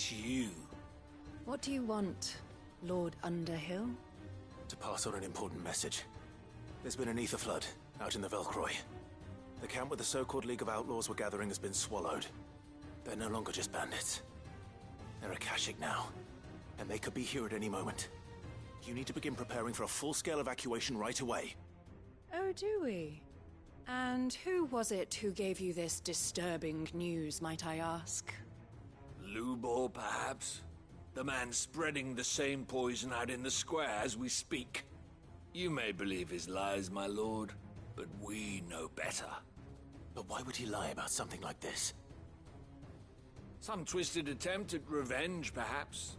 It's you. What do you want, Lord Underhill? To pass on an important message. There's been an ether flood out in the Velcroy. The camp where the so-called League of Outlaws were gathering has been swallowed. They're no longer just bandits. They're Akashic now, and they could be here at any moment. You need to begin preparing for a full-scale evacuation right away. Oh, do we? And who was it who gave you this disturbing news, might I ask? Lubor, perhaps? The man spreading the same poison out in the square as we speak. You may believe his lies, my lord, but we know better. But why would he lie about something like this? Some twisted attempt at revenge, perhaps.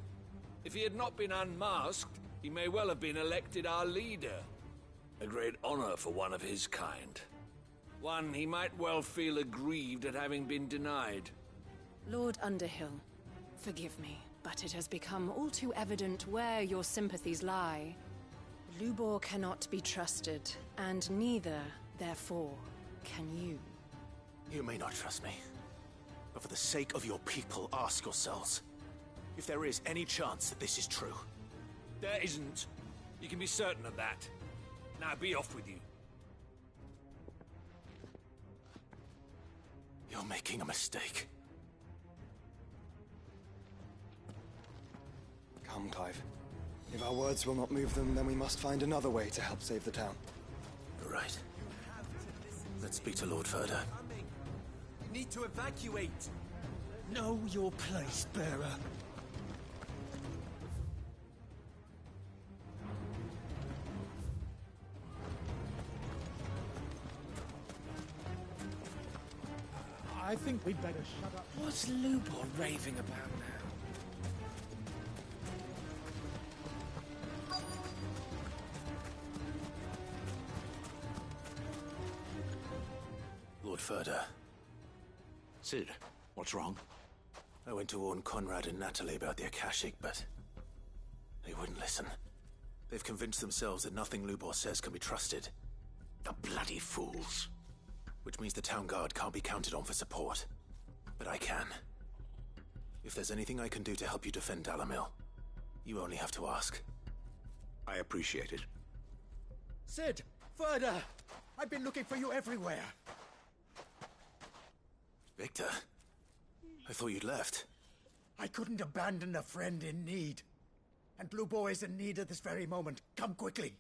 If he had not been unmasked, he may well have been elected our leader. A great honor for one of his kind. One he might well feel aggrieved at having been denied. Lord Underhill, forgive me, but it has become all too evident where your sympathies lie. Lubor cannot be trusted, and neither, therefore, can you. You may not trust me, but for the sake of your people, ask yourselves if there is any chance that this is true. There isn't. You can be certain of that. Now be off with you. You're making a mistake. Come, Clive. If our words will not move them, then we must find another way to help save the town. You're right. Let's speak to Lord Ferda. You need to evacuate. Know your place, bearer. I think we'd better shut up. What's Lubor raving about now? Lord Ferda. Cid, what's wrong? I went to warn Conrad and Natalie about the Akashic, but they wouldn't listen. They've convinced themselves that nothing Lubor says can be trusted. The bloody fools. Which means the town guard can't be counted on for support. But I can. If there's anything I can do to help you defend Dalamil, you only have to ask. I appreciate it. Cid! Ferda! I've been looking for you everywhere. Victor? I thought you'd left. I couldn't abandon a friend in need. And Lubor is in need at this very moment. Come quickly.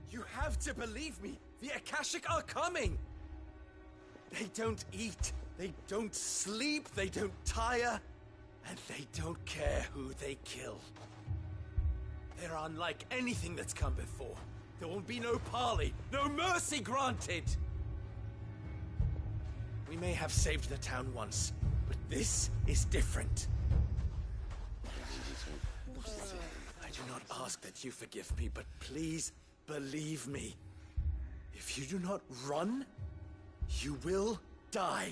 You have to believe me. The Akashic are coming. They don't eat, they don't sleep, they don't tire, and they don't care who they kill. They're unlike anything that's come before. There will be no parley, no mercy granted. We may have saved the town once, but this is different. I do not ask that you forgive me, but please believe me. If you do not run, you will die.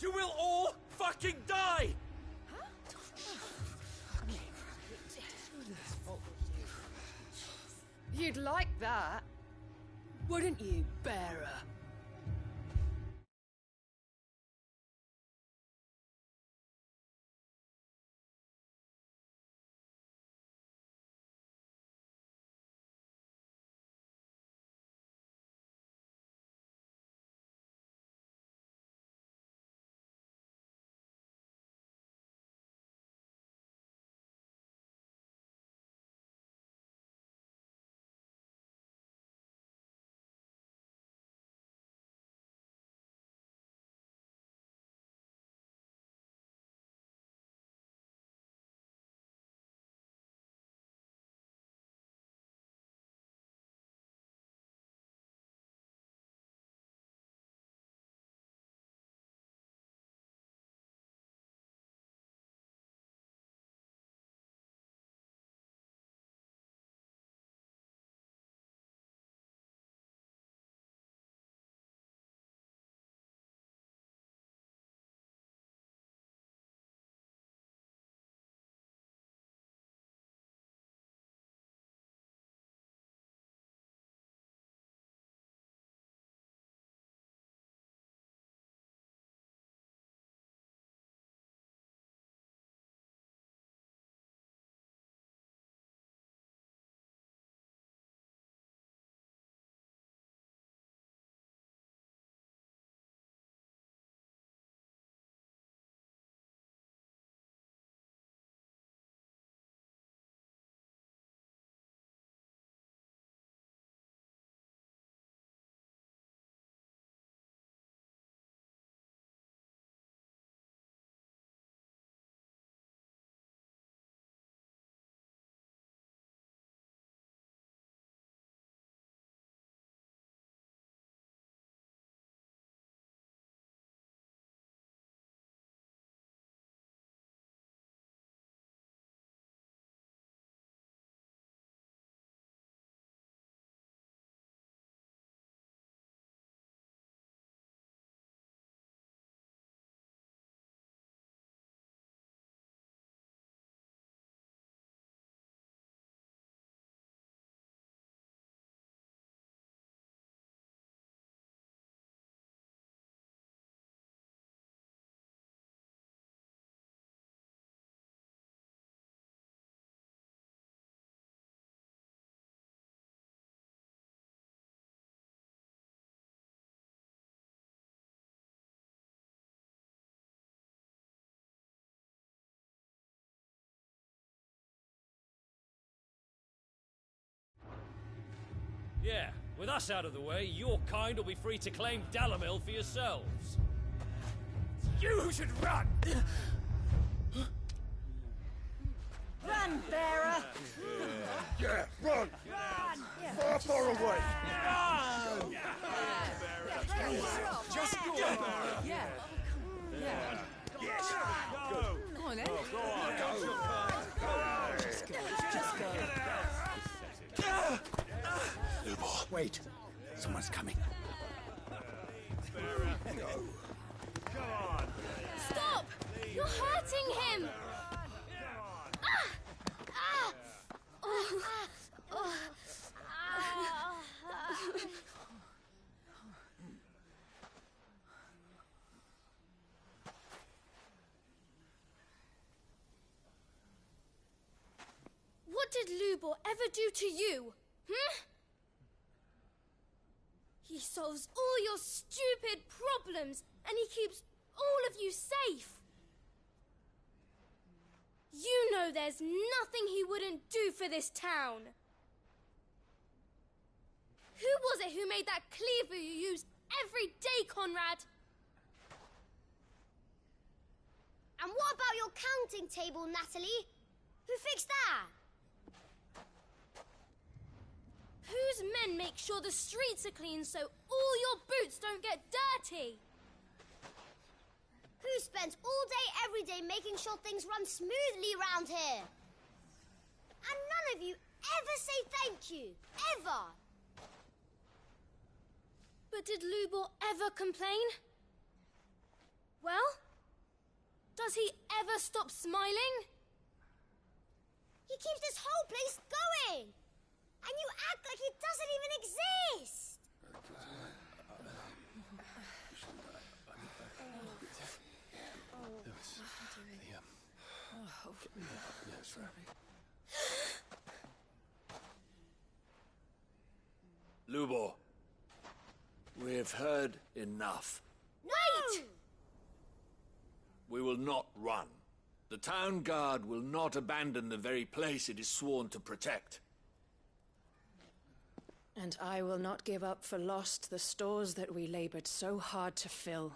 You will all fucking die! You'd like that, wouldn't you, bearer? Yeah, with us out of the way, your kind will be free to claim Dalimil for yourselves. You should run! Run, bearer! Yeah, run! Run! Far away! Run! Just go! Yeah. Yeah. Yes! Go on then. Just go. Lubor, wait. Someone's coming. Stop! You're hurting him! What did Lubor ever do to you? He solves all your stupid problems, and he keeps all of you safe. You know there's nothing he wouldn't do for this town. Who was it who made that cleaver you use every day, Conrad? And what about your counting table, Natalie? Who fixed that? Whose men make sure the streets are clean so all your boots don't get dirty? Who spends all day, every day making sure things run smoothly round here? And none of you ever say thank you. Ever. But did Lubor ever complain? Well, does he ever stop smiling? He keeps this whole place going. And you act like it doesn't even exist. Lubor, we've heard enough. Wait! We will not run. The town guard will not abandon the very place it is sworn to protect. And I will not give up for lost the stores that we labored so hard to fill.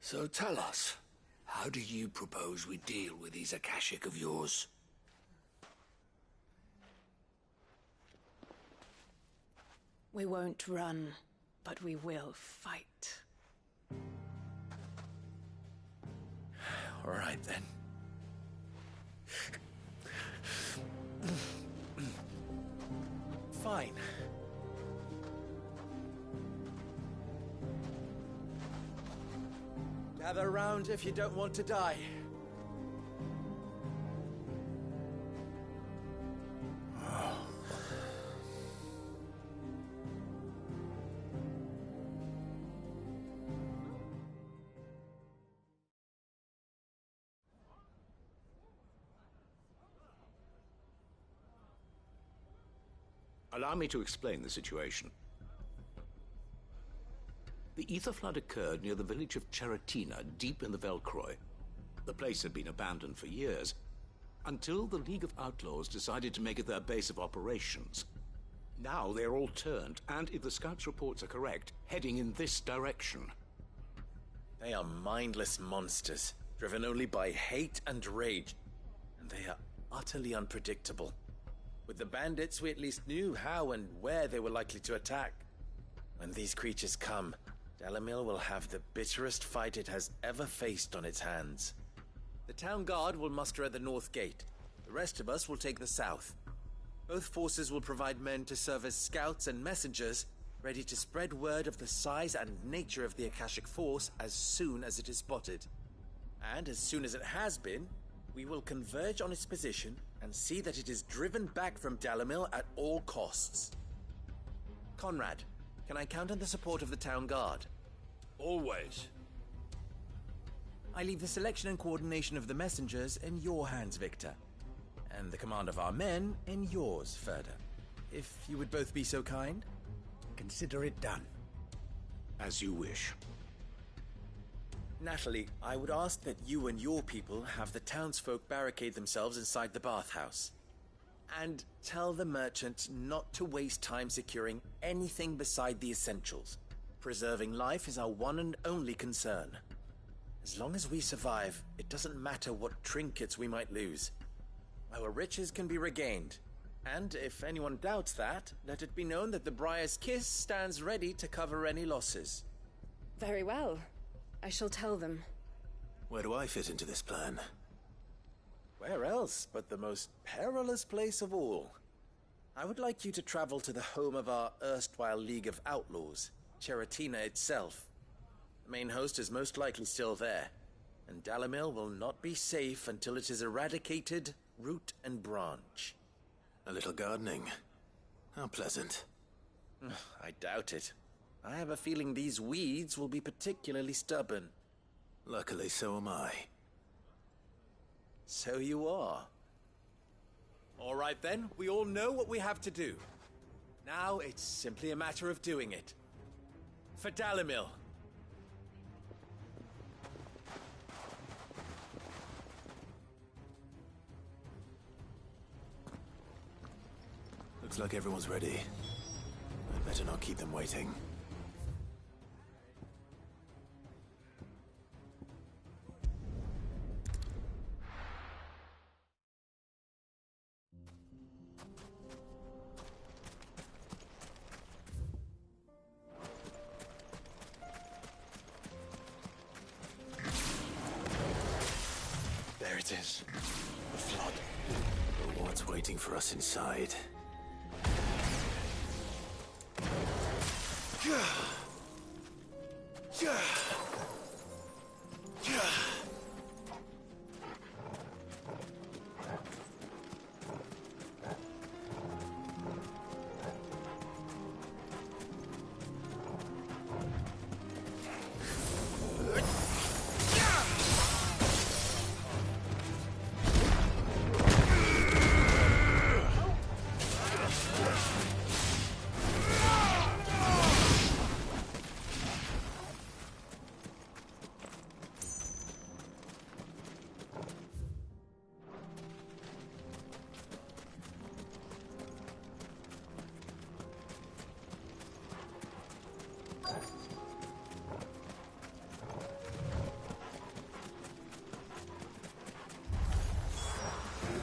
So tell us, how do you propose we deal with these Akashic of yours? We won't run, but we will fight. All right, then. Fine. Gather round if you don't want to die. Allow me to explain the situation. The ether flood occurred near the village of Cheratina, deep in the Velcroy. The place had been abandoned for years, until the League of Outlaws decided to make it their base of operations. Now they're all turned, and if the scouts' reports are correct, heading in this direction. They are mindless monsters, driven only by hate and rage. And they are utterly unpredictable. With the bandits, we at least knew how and where they were likely to attack. When these creatures come, Dalimil will have the bitterest fight it has ever faced on its hands. The town guard will muster at the north gate. The rest of us will take the south. Both forces will provide men to serve as scouts and messengers, ready to spread word of the size and nature of the Akashic force as soon as it is spotted. And as soon as it has been, we will converge on its position and see that it is driven back from Dalimil at all costs. Conrad, can I count on the support of the town guard? Always. I leave the selection and coordination of the messengers in your hands, Victor. And the command of our men in yours, Ferda. If you would both be so kind. Consider it done. As you wish. Natalie, I would ask that you and your people have the townsfolk barricade themselves inside the bathhouse. And tell the merchant not to waste time securing anything beside the essentials. Preserving life is our one and only concern. As long as we survive, it doesn't matter what trinkets we might lose. Our riches can be regained. And if anyone doubts that, let it be known that the Briar's Kiss stands ready to cover any losses. Very well. I shall tell them. Where do I fit into this plan? Where else but the most perilous place of all? I would like you to travel to the home of our erstwhile League of Outlaws, Cheratina itself. The main host is most likely still there, and Dalimil will not be safe until it is eradicated, root and branch. A little gardening. How pleasant. I doubt it. I have a feeling these weeds will be particularly stubborn. Luckily, so am I. So you are. All right then, we all know what we have to do. Now it's simply a matter of doing it. For Dalimil. Looks like everyone's ready. I'd better not keep them waiting. There it is. The flood. But what's waiting for us inside?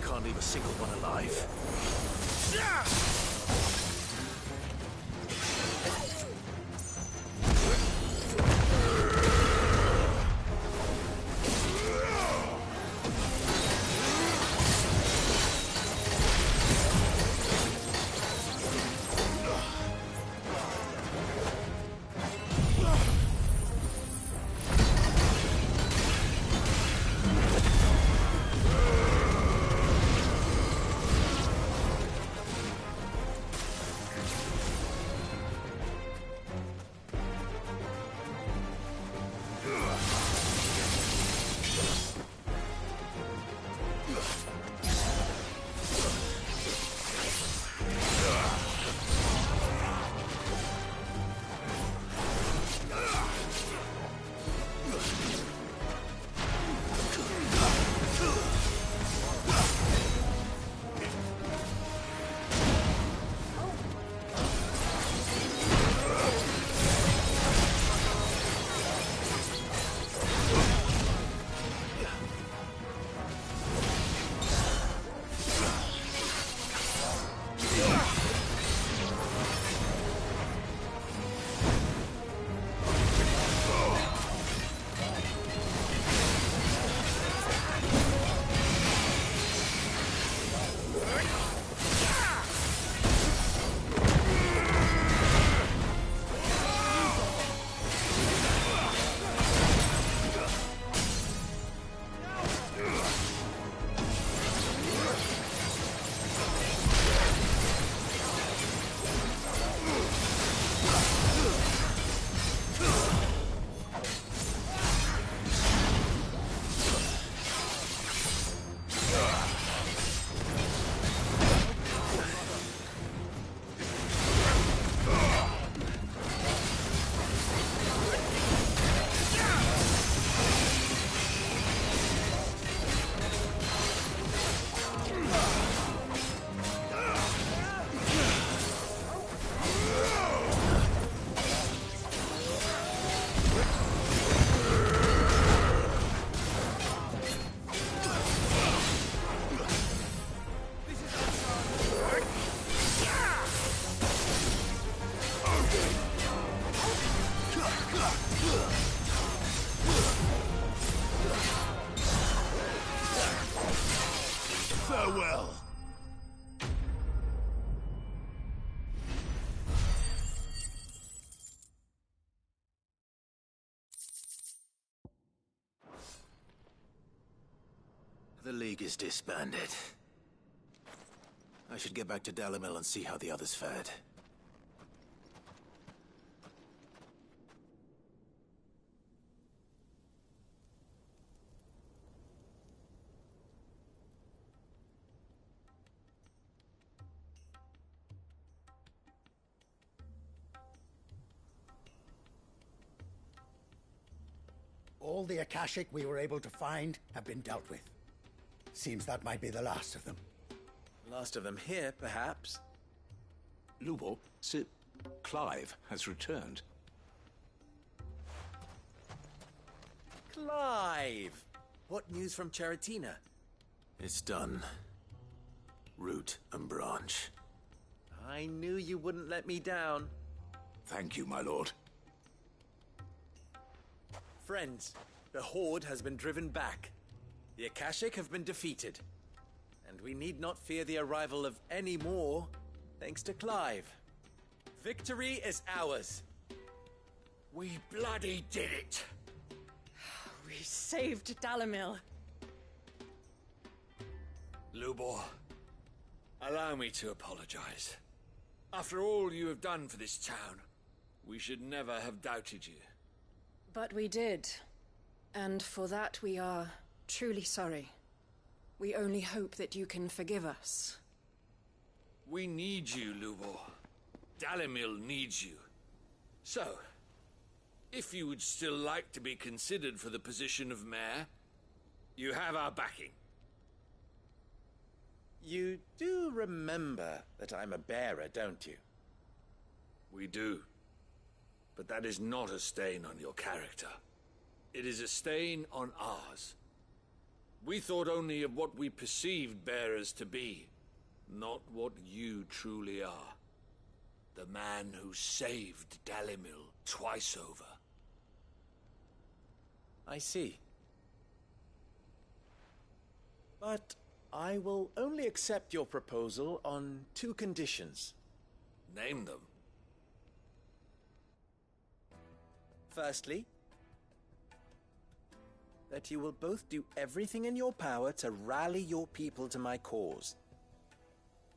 Can't leave a single one alive. Farewell! The League is disbanded. I should get back to Dalimil and see how the others fared. All the Akashic we were able to find have been dealt with. Seems that might be the last of them. Last of them here, perhaps. Lubor, Sir Clive has returned. Clive! What news from Charatina? It's done. Root and branch. I knew you wouldn't let me down. Thank you, my lord. Friends, the Horde has been driven back. The Akashic have been defeated. And we need not fear the arrival of any more, thanks to Clive. Victory is ours. We bloody did it! We saved Dalimil. Lubor, allow me to apologize. After all you have done for this town, we should never have doubted you. But we did. And for that we are truly sorry. We only hope that you can forgive us. We need you, Lubor. Dalimil needs you. So, if you would still like to be considered for the position of mayor, you have our backing. You do remember that I'm a bearer, don't you? We do. But that is not a stain on your character. It is a stain on ours. We thought only of what we perceived bearers to be, not what you truly are. The man who saved Dalimil twice over. I see. But I will only accept your proposal on 2 conditions. Name them. Firstly, that you will both do everything in your power to rally your people to my cause.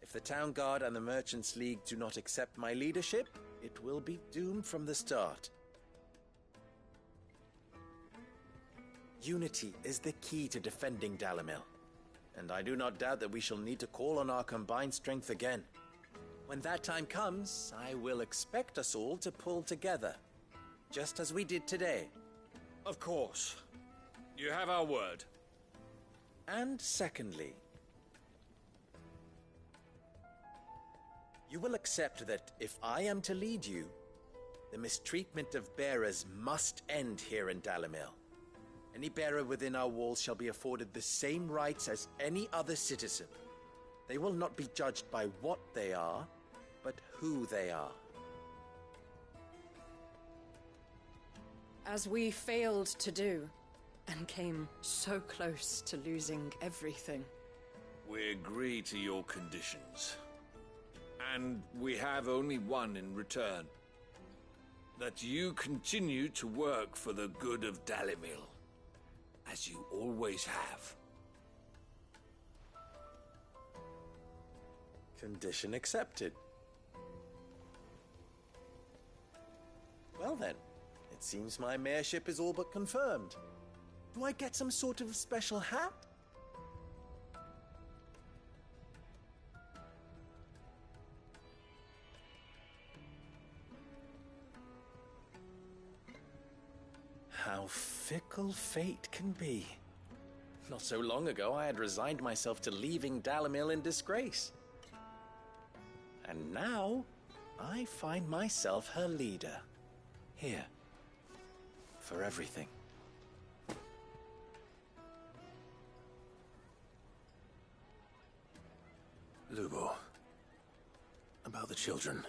If the Town Guard and the Merchants League do not accept my leadership, it will be doomed from the start. Unity is the key to defending Dalimil, and I do not doubt that we shall need to call on our combined strength again. When that time comes, I will expect us all to pull together, just as we did today. Of course. You have our word. And secondly, you will accept that if I am to lead you, the mistreatment of bearers must end here in Dalimil. Any bearer within our walls shall be afforded the same rights as any other citizen. They will not be judged by what they are, but who they are. As we failed to do, and came so close to losing everything. We agree to your conditions. And we have only one in return. That you continue to work for the good of Dalimil, as you always have. Condition accepted. Well then, it seems my mayorship is all but confirmed. Do I get some sort of special hat? How fickle fate can be. Not so long ago, I had resigned myself to leaving Dalimil in disgrace. And now, I find myself her leader. Here. For everything. Lubor. About the children.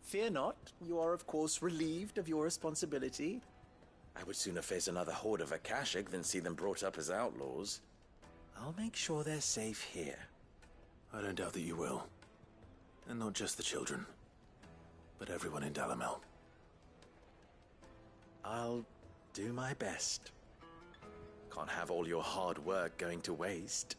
Fear not. You are, of course, relieved of your responsibility. I would sooner face another horde of Akashic than see them brought up as outlaws. I'll make sure they're safe here. I don't doubt that you will. And not just the children, but everyone in Dalamel. I'll do my best. Can't have all your hard work going to waste.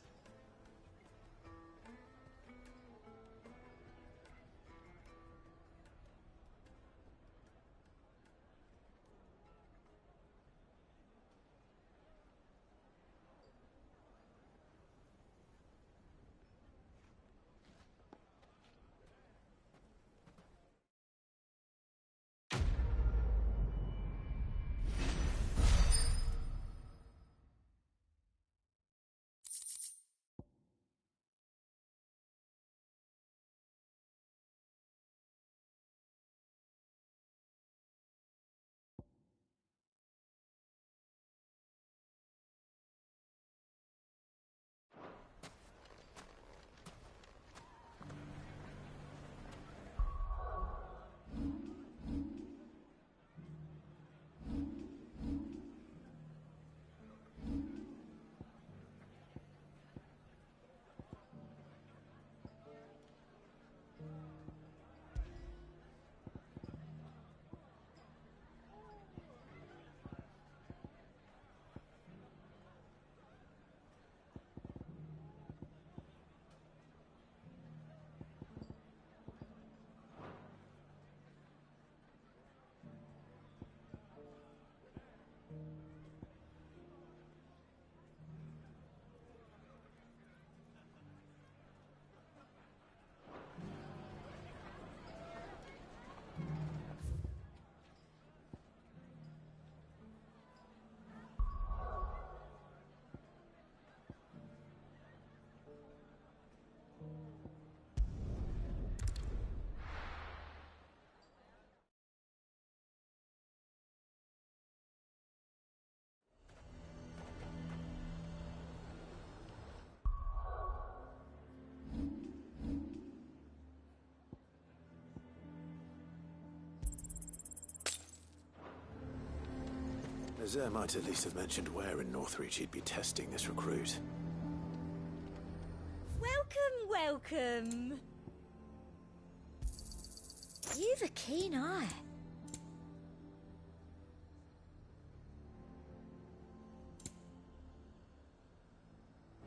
Nazaire might at least have mentioned where in Northreach he'd be testing this recruit. Welcome. You've a keen eye.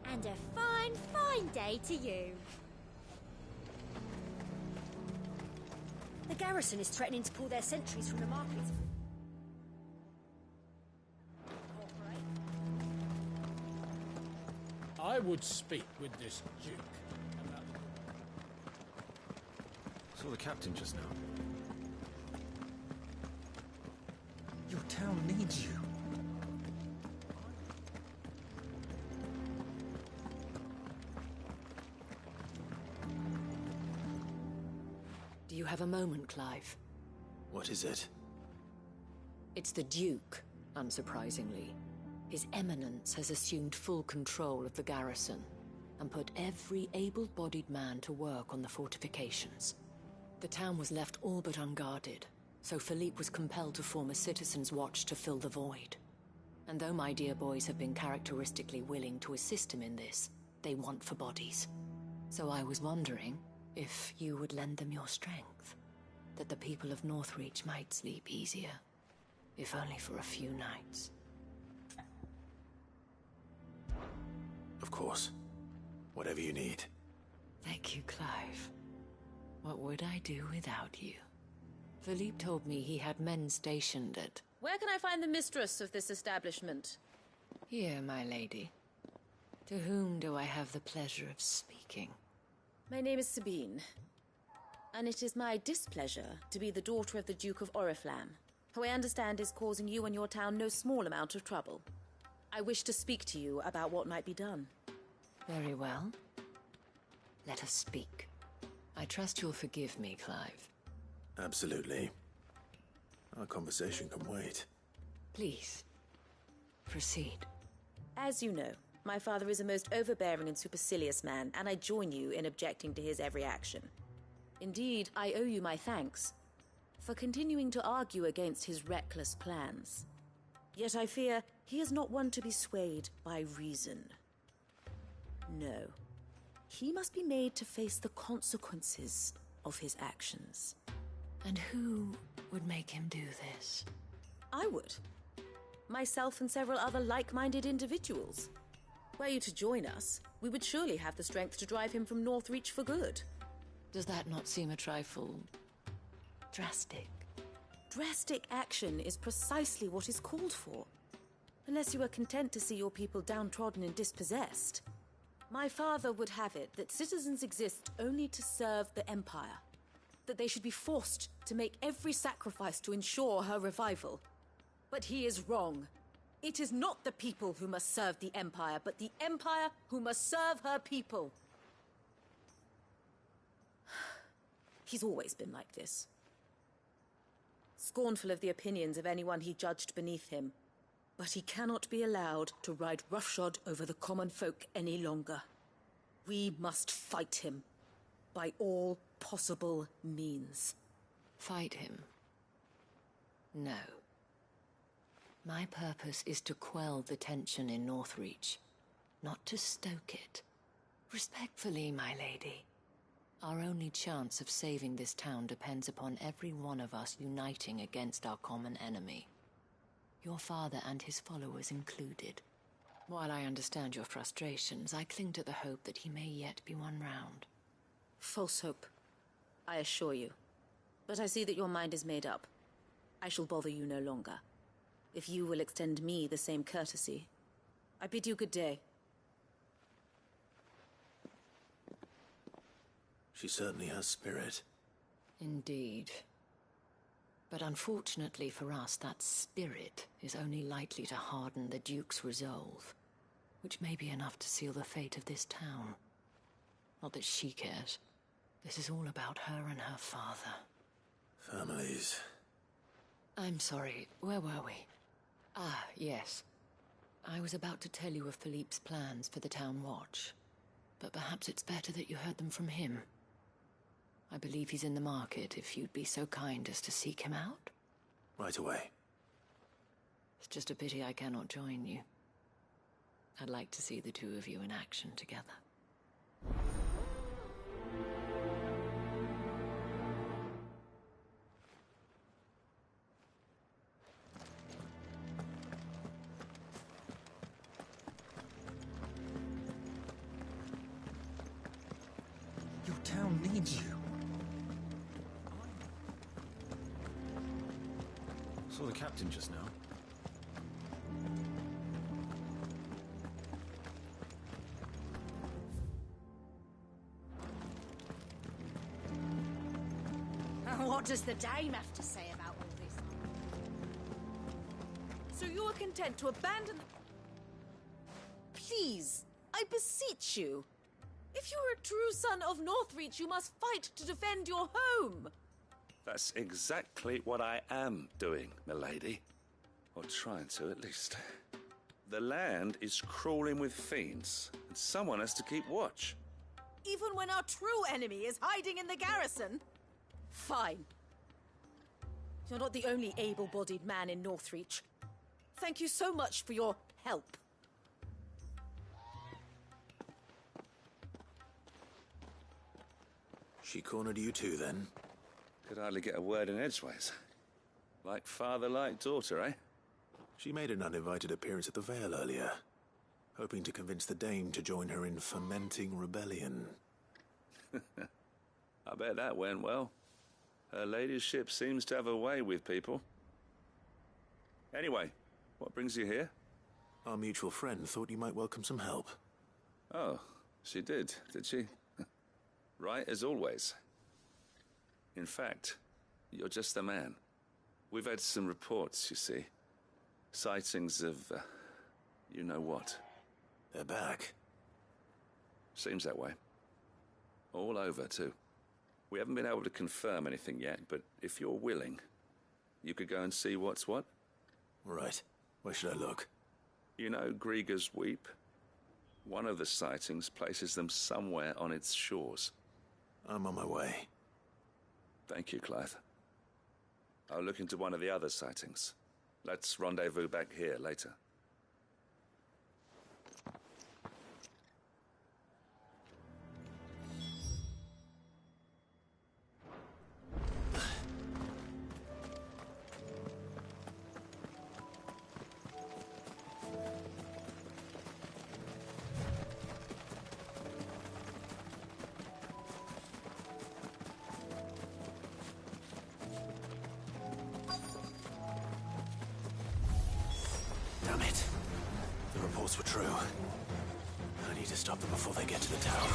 And a fine day to you. The garrison is threatening to pull their sentries from the market. I would speak with this Duke about Saw the captain just now. Your town needs you. Do you have a moment, Clive? What is it? It's the Duke, unsurprisingly. His Eminence has assumed full control of the garrison and put every able-bodied man to work on the fortifications. The town was left all but unguarded, so Philippe was compelled to form a citizens' watch to fill the void. And though my dear boys have been characteristically willing to assist him in this, they want for bodies. So I was wondering if you would lend them your strength, that the people of Northreach might sleep easier, if only for a few nights. Of course. Whatever you need. Thank you, Clive. What would I do without you? Philippe told me he had men stationed at... Where can I find the mistress of this establishment? Here, my lady. To whom do I have the pleasure of speaking? My name is Sabine, and it is my displeasure to be the daughter of the Duke of Oriflamme, who I understand is causing you and your town no small amount of trouble. I wish to speak to you about what might be done. Very well. Let us speak. I trust you'll forgive me, Clive. Absolutely. Our conversation can wait. Please, proceed. As you know, my father is a most overbearing and supercilious man, and I join you in objecting to his every action. Indeed, I owe you my thanks for continuing to argue against his reckless plans. Yet I fear he is not one to be swayed by reason. No. he must be made to face the consequences of his actions. And who would make him do this? I would. Myself and several other like-minded individuals. Were you to join us, we would surely have the strength to drive him from Northreach for good. Does that not seem a trifle drastic? Drastic action is precisely what is called for. Unless you are content to see your people downtrodden and dispossessed. My father would have it that citizens exist only to serve the Empire. That they should be forced to make every sacrifice to ensure her revival. But he is wrong. It is not the people who must serve the Empire, but the Empire who must serve her people. He's always been like this. Scornful of the opinions of anyone he judged beneath him. But he cannot be allowed to ride roughshod over the common folk any longer. We must fight him. By all possible means. Fight him? No. My purpose is to quell the tension in Northreach, not to stoke it. Respectfully, my lady. Our only chance of saving this town depends upon every one of us uniting against our common enemy. Your father and his followers included. While I understand your frustrations, I cling to the hope that he may yet be won round. False hope, I assure you. But I see that your mind is made up. I shall bother you no longer. If you will extend me the same courtesy, I bid you good day. She certainly has spirit. Indeed. But unfortunately for us, that spirit is only likely to harden the Duke's resolve, which may be enough to seal the fate of this town. Not that she cares. This is all about her and her father. Families. I'm sorry, where were we? Ah, yes. I was about to tell you of Philippe's plans for the town watch, but perhaps it's better that you heard them from him. I believe he's in the market, if you'd be so kind as to seek him out. Right away. It's just a pity I cannot join you. I'd like to see the two of you in action together. Your town needs you. Saw the captain just now. What does the dame have to say about all this? So you are content to abandon the... Please, I beseech you. If you are a true son of Northreach, you must fight to defend your home. That's exactly what I am doing, milady. Or trying to, at least. The land is crawling with fiends, and someone has to keep watch. Even when our true enemy is hiding in the garrison? Fine. You're not the only able-bodied man in Northreach. Thank you so much for your help. She cornered you too, then? Could hardly get a word in edgeways. Like father, like daughter, eh? She made an uninvited appearance at the Vale earlier, hoping to convince the Dame to join her in fomenting rebellion. I bet that went well. Her ladyship seems to have a way with people. Anyway, what brings you here? Our mutual friend thought you might welcome some help. Oh, she did she? Right as always. In fact, you're just the man. We've had some reports, you see. Sightings of, you know what. They're back. Seems that way. All over, too. We haven't been able to confirm anything yet, but if you're willing, you could go and see what's what. Right. Where should I look? You know Grieger's Weep? One of the sightings places them somewhere on its shores. I'm on my way. Thank you, Clive. I'll look into one of the other sightings. Let's rendezvous back here later. reports were true. I need to stop them before they get to the town.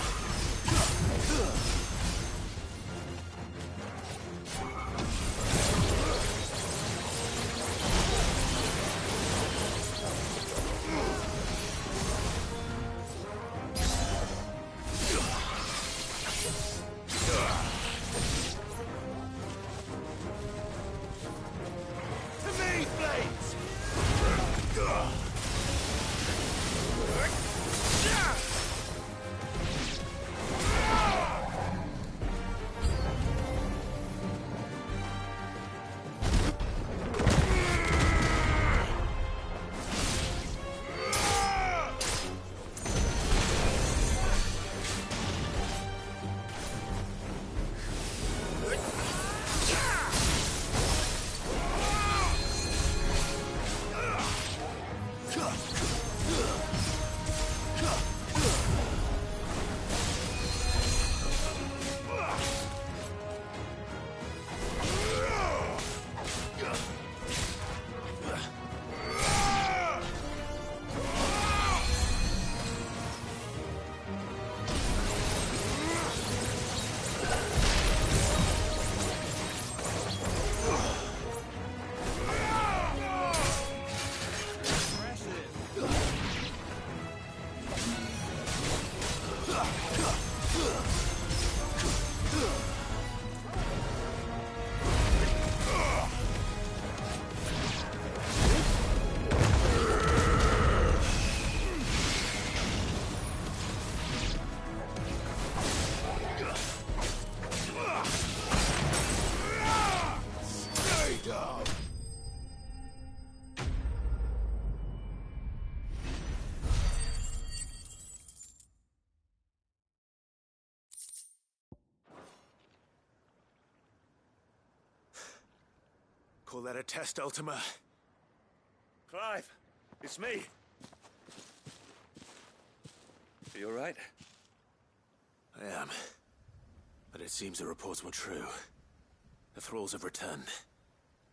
Call that a test, Ultima? Clive, it's me. Are you all right? I am. But it seems the reports were true. The thralls have returned.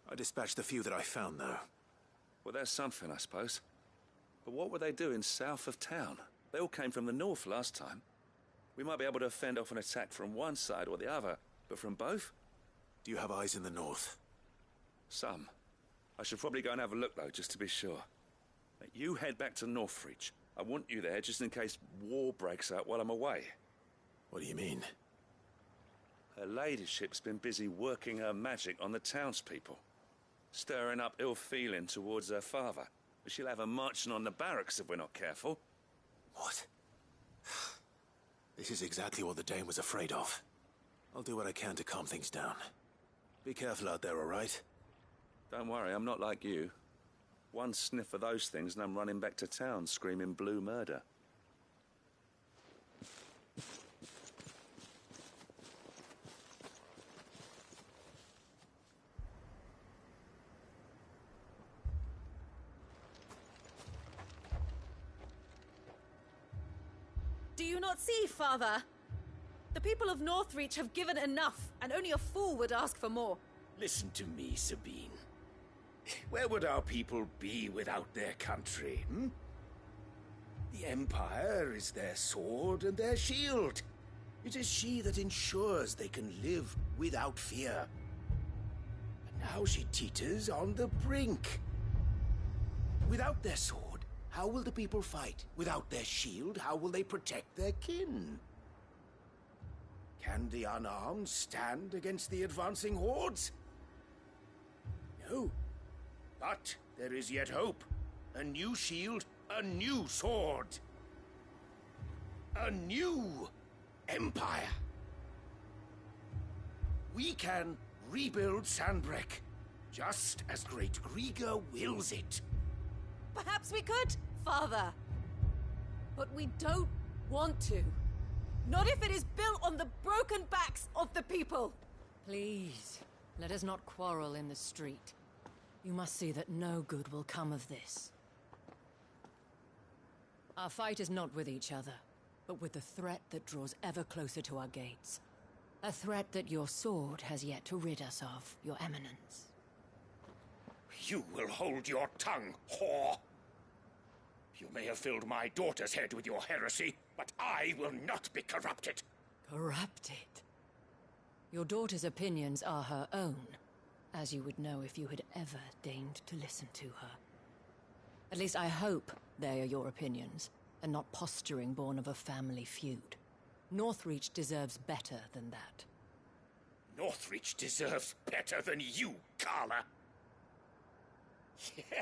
I dispatched the few that I found, though. Well, that's something, I suppose. But what were they doing south of town? They all came from the north last time. We might be able to fend off an attack from one side or the other, but from both? Do you have eyes in the north? Some. I should probably go and have a look, though, just to be sure. Now, you head back to Northreach. I want you there just in case war breaks out while I'm away. What do you mean? Her ladyship's been busy working her magic on the townspeople, stirring up ill feeling towards her father. But she'll have her marching on the barracks if we're not careful. What? This is exactly what the Dane was afraid of. I'll do what I can to calm things down. Be careful out there, all right? Don't worry, I'm not like you. One sniff of those things and I'm running back to town screaming blue murder. Do you not see, Father? The people of Northreach have given enough, and only a fool would ask for more. Listen to me, Sabine. Where would our people be without their country, hmm? The Empire is their sword and their shield. It is she that ensures they can live without fear. But now she teeters on the brink. Without their sword, how will the people fight? Without their shield, how will they protect their kin? Can the unarmed stand against the advancing hordes? No. But there is yet hope. A new shield, a new sword. A new empire. We can rebuild Sanbreque, just as Great Griga wills it. Perhaps we could, Father. But we don't want to. Not if it is built on the broken backs of the people. Please, let us not quarrel in the street. You must see that no good will come of this. Our fight is not with each other, but with the threat that draws ever closer to our gates. A threat that your sword has yet to rid us of, Your Eminence. You will hold your tongue, whore! You may have filled my daughter's head with your heresy, but I will not be corrupted. Corrupted? Your daughter's opinions are her own, as you would know if you had ever deigned to listen to her. At least I hope they are your opinions, and not posturing born of a family feud. Northreach deserves better than that. Northreach deserves better than you, Carla.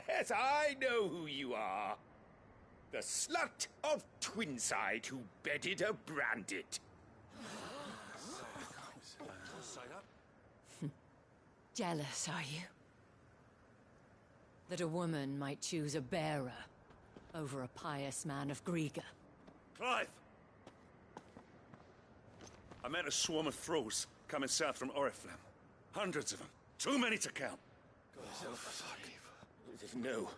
Yes, I know who you are. The slut of Twinside who bedded a Branded. Jealous, are you? That a woman might choose a bearer over a pious man of Griga. Clive! I met a swarm of thralls coming south from Oriflamme. Hundreds of them. Too many to count. No.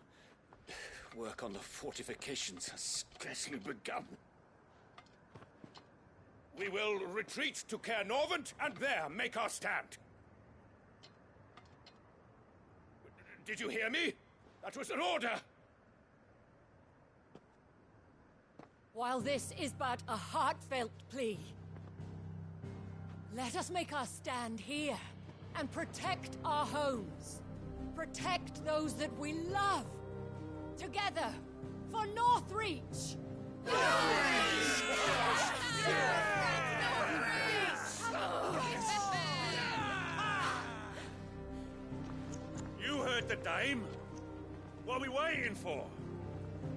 Work on the fortifications has scarcely begun. We will retreat to Caer Norvent and there make our stand. Did you hear me? That was an order! While this is but a heartfelt plea, let us make our stand here and protect our homes. Protect those that we love. Together, for Northreach! You heard the dame. What are we waiting for?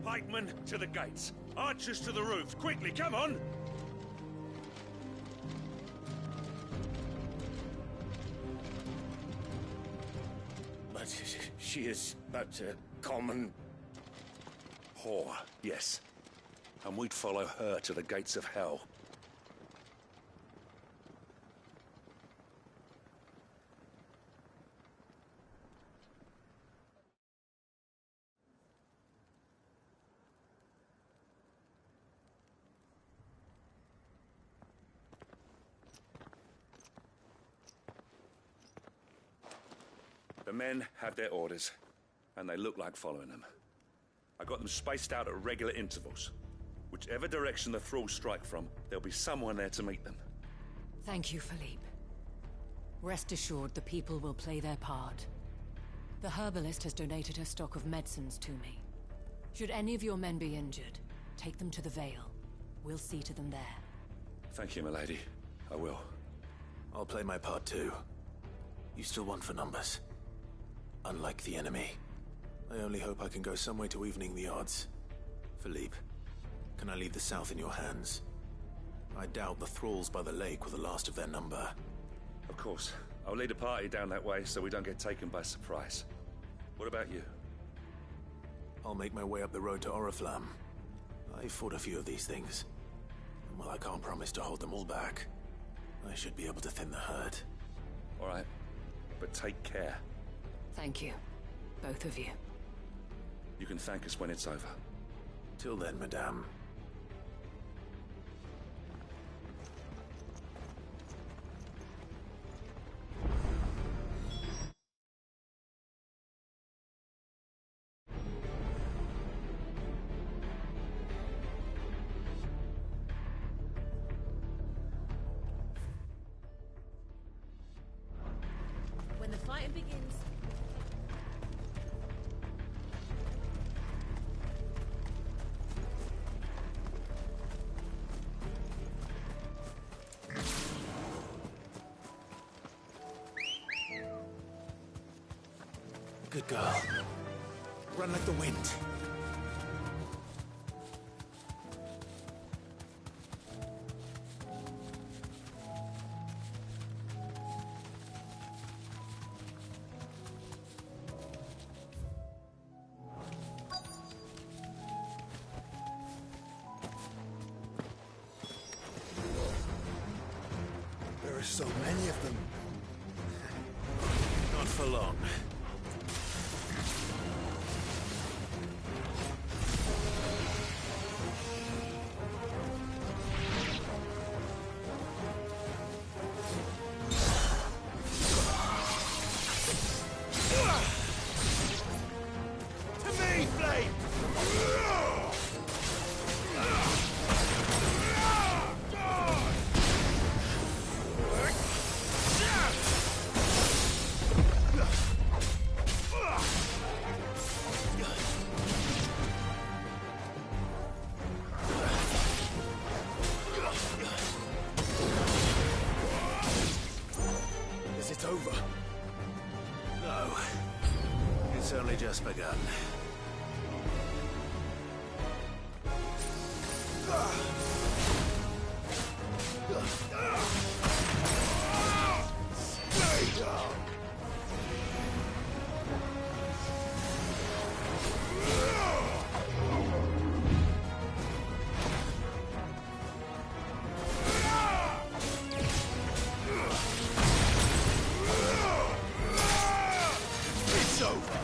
Pikemen to the gates. Archers to the roofs. Quickly, come on! But she is but a common... whore, yes. And we'd follow her to the gates of hell. The men have their orders, and they look like following them. I got them spaced out at regular intervals. Whichever direction the thralls strike from, there'll be someone there to meet them. Thank you, Philippe. Rest assured the people will play their part. The herbalist has donated her stock of medicines to me. Should any of your men be injured, take them to the Vale. We'll see to them there. Thank you, milady. I will. I'll play my part too. You still want for numbers. Unlike the enemy. I only hope I can go some way to evening the odds. Philippe, can I leave the south in your hands? I doubt the thralls by the lake were the last of their number. Of course. I'll lead a party down that way so we don't get taken by surprise. What about you? I'll make my way up the road to Oriflamme. I've fought a few of these things. And while I can't promise to hold them all back, I should be able to thin the herd. All right. But take care. Thank you. Both of you. You can thank us when it's over. Till then, madame. When the fighting begins... Good girl. Run like the wind. There are so many of them. Not for long. To me, Flame! only just begun. Stay down! It's over!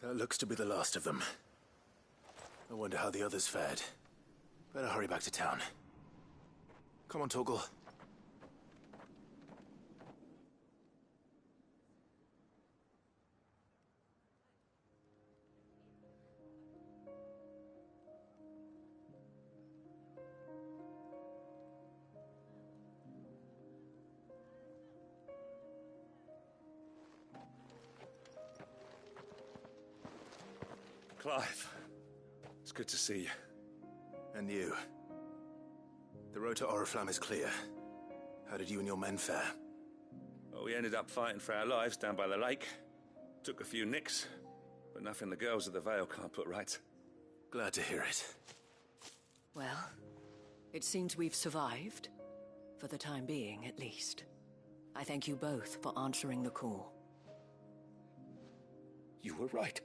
That looks to be the last of them. I wonder how the others fared. Better hurry back to town. Come on, Torgal. Clive, it's good to see you. And you. The road to Oriflamme is clear. How did you and your men fare? Well, we ended up fighting for our lives down by the lake. Took a few nicks, but nothing the girls of the Vale can't put right. Glad to hear it. Well, it seems we've survived. For the time being, at least. I thank you both for answering the call. You were right.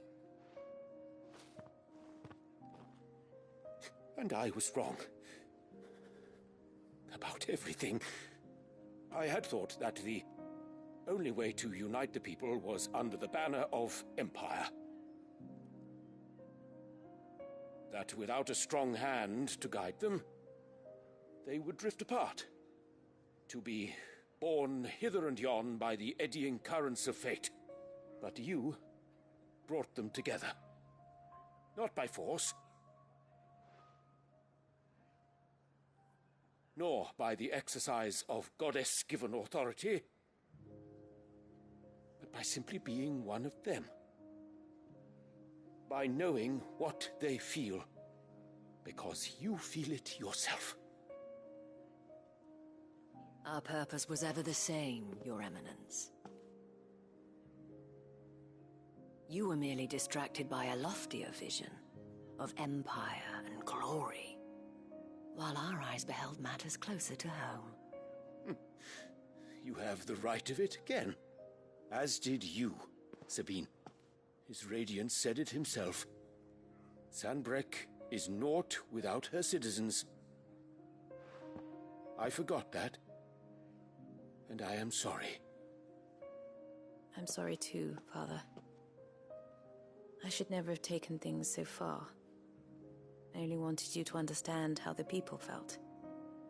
And I was wrong. About everything. I had thought that the only way to unite the people was under the banner of Empire. That without a strong hand to guide them, they would drift apart. To be borne hither and yon by the eddying currents of fate. But you brought them together. Not by force. nor by the exercise of goddess-given authority, but by simply being one of them. By knowing what they feel, because you feel it yourself. Our purpose was ever the same, Your Eminence. You were merely distracted by a loftier vision of empire and glory, while our eyes beheld matters closer to home. You have the right of it again, as did you, Sabine. His Radiance said it himself. Sanbreque is naught without her citizens. I forgot that, and I am sorry. I'm sorry too, Father. I should never have taken things so far. I only wanted you to understand how the people felt.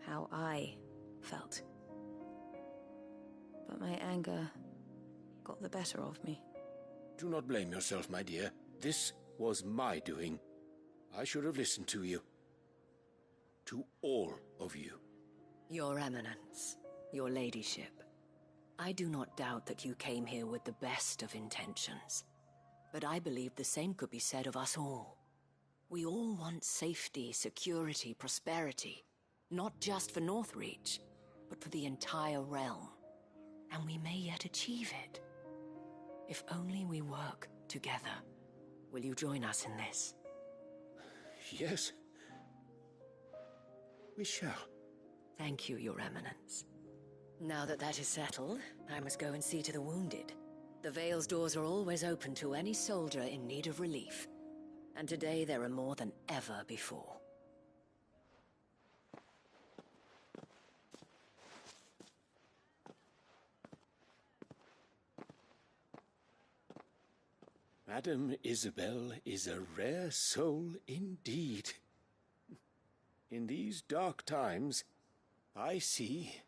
How I felt. But my anger got the better of me. Do not blame yourself, my dear. This was my doing. I should have listened to you. To all of you. Your Eminence, your Ladyship, I do not doubt that you came here with the best of intentions. But I believe the same could be said of us all. We all want safety, security, prosperity. Not just for Northreach, but for the entire realm. And we may yet achieve it. If only we work together. Will you join us in this? Yes. We shall. Thank you, Your Eminence. Now that that is settled, I must go and see to the wounded. The Vale's doors are always open to any soldier in need of relief. And today there are more than ever before. Madame Isabel is a rare soul indeed. In these dark times, I see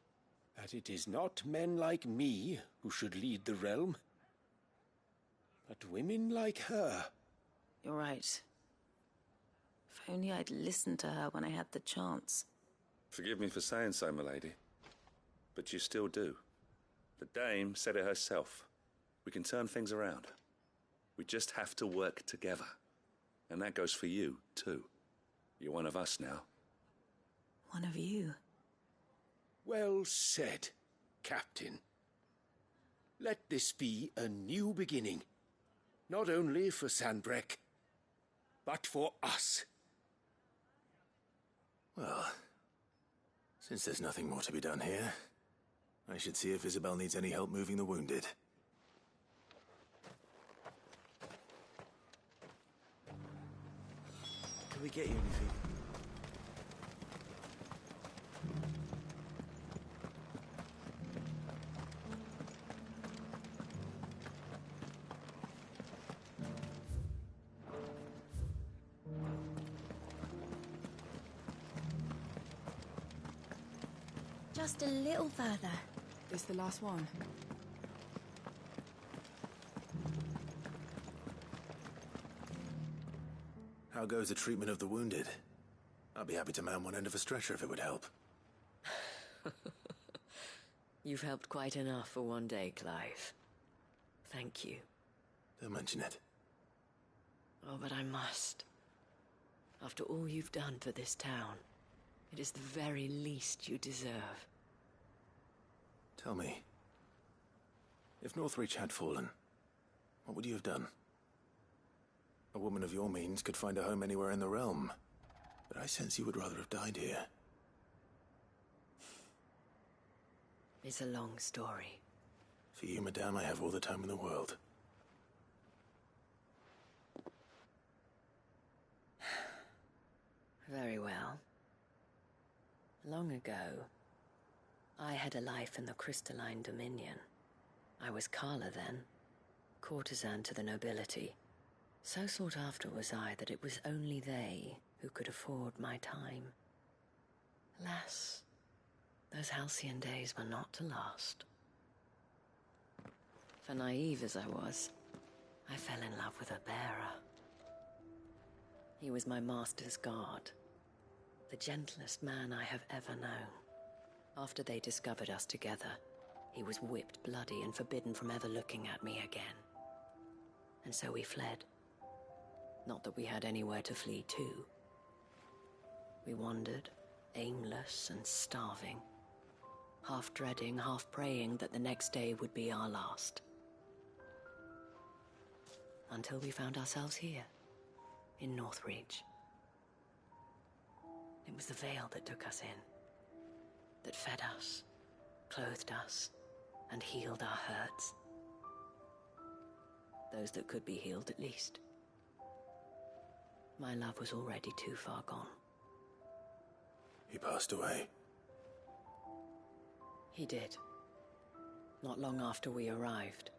that it is not men like me who should lead the realm, but women like her. You're right. If only I'd listened to her when I had the chance. Forgive me for saying so, milady, but you still do. The Dame said it herself. We can turn things around. We just have to work together. And that goes for you, too. You're one of us now. One of you? Well said, Captain. Let this be a new beginning. Not only for Sanbreque, but for us. Well, since there's nothing more to be done here, I should see if Isabel needs any help moving the wounded. Can we get you anything? Just a little further. This the last one? How goes the treatment of the wounded? I'd be happy to man one end of a stretcher if it would help. You've helped quite enough for one day, Clive. Thank you. Don't mention it. Oh, but I must. After all you've done for this town, it is the very least you deserve. Tell me, if Northreach had fallen, what would you have done? A woman of your means could find a home anywhere in the realm, but I sense you would rather have died here. It's a long story. For you, madame, I have all the time in the world. Very well. Long ago, I had a life in the Crystalline Dominion. I was Carla then, courtesan to the nobility. So sought after was I that it was only they who could afford my time. Alas, those halcyon days were not to last. For naive as I was, I fell in love with a bearer. He was my master's guard, the gentlest man I have ever known. After they discovered us together, he was whipped bloody and forbidden from ever looking at me again. And so we fled. Not that we had anywhere to flee to. We wandered, aimless and starving, half dreading, half praying that the next day would be our last. Until we found ourselves here, in Northreach. It was the Veil that took us in, that fed us, clothed us, and healed our hurts. Those that could be healed, at least. My love was already too far gone. He passed away. He did. Not long after we arrived.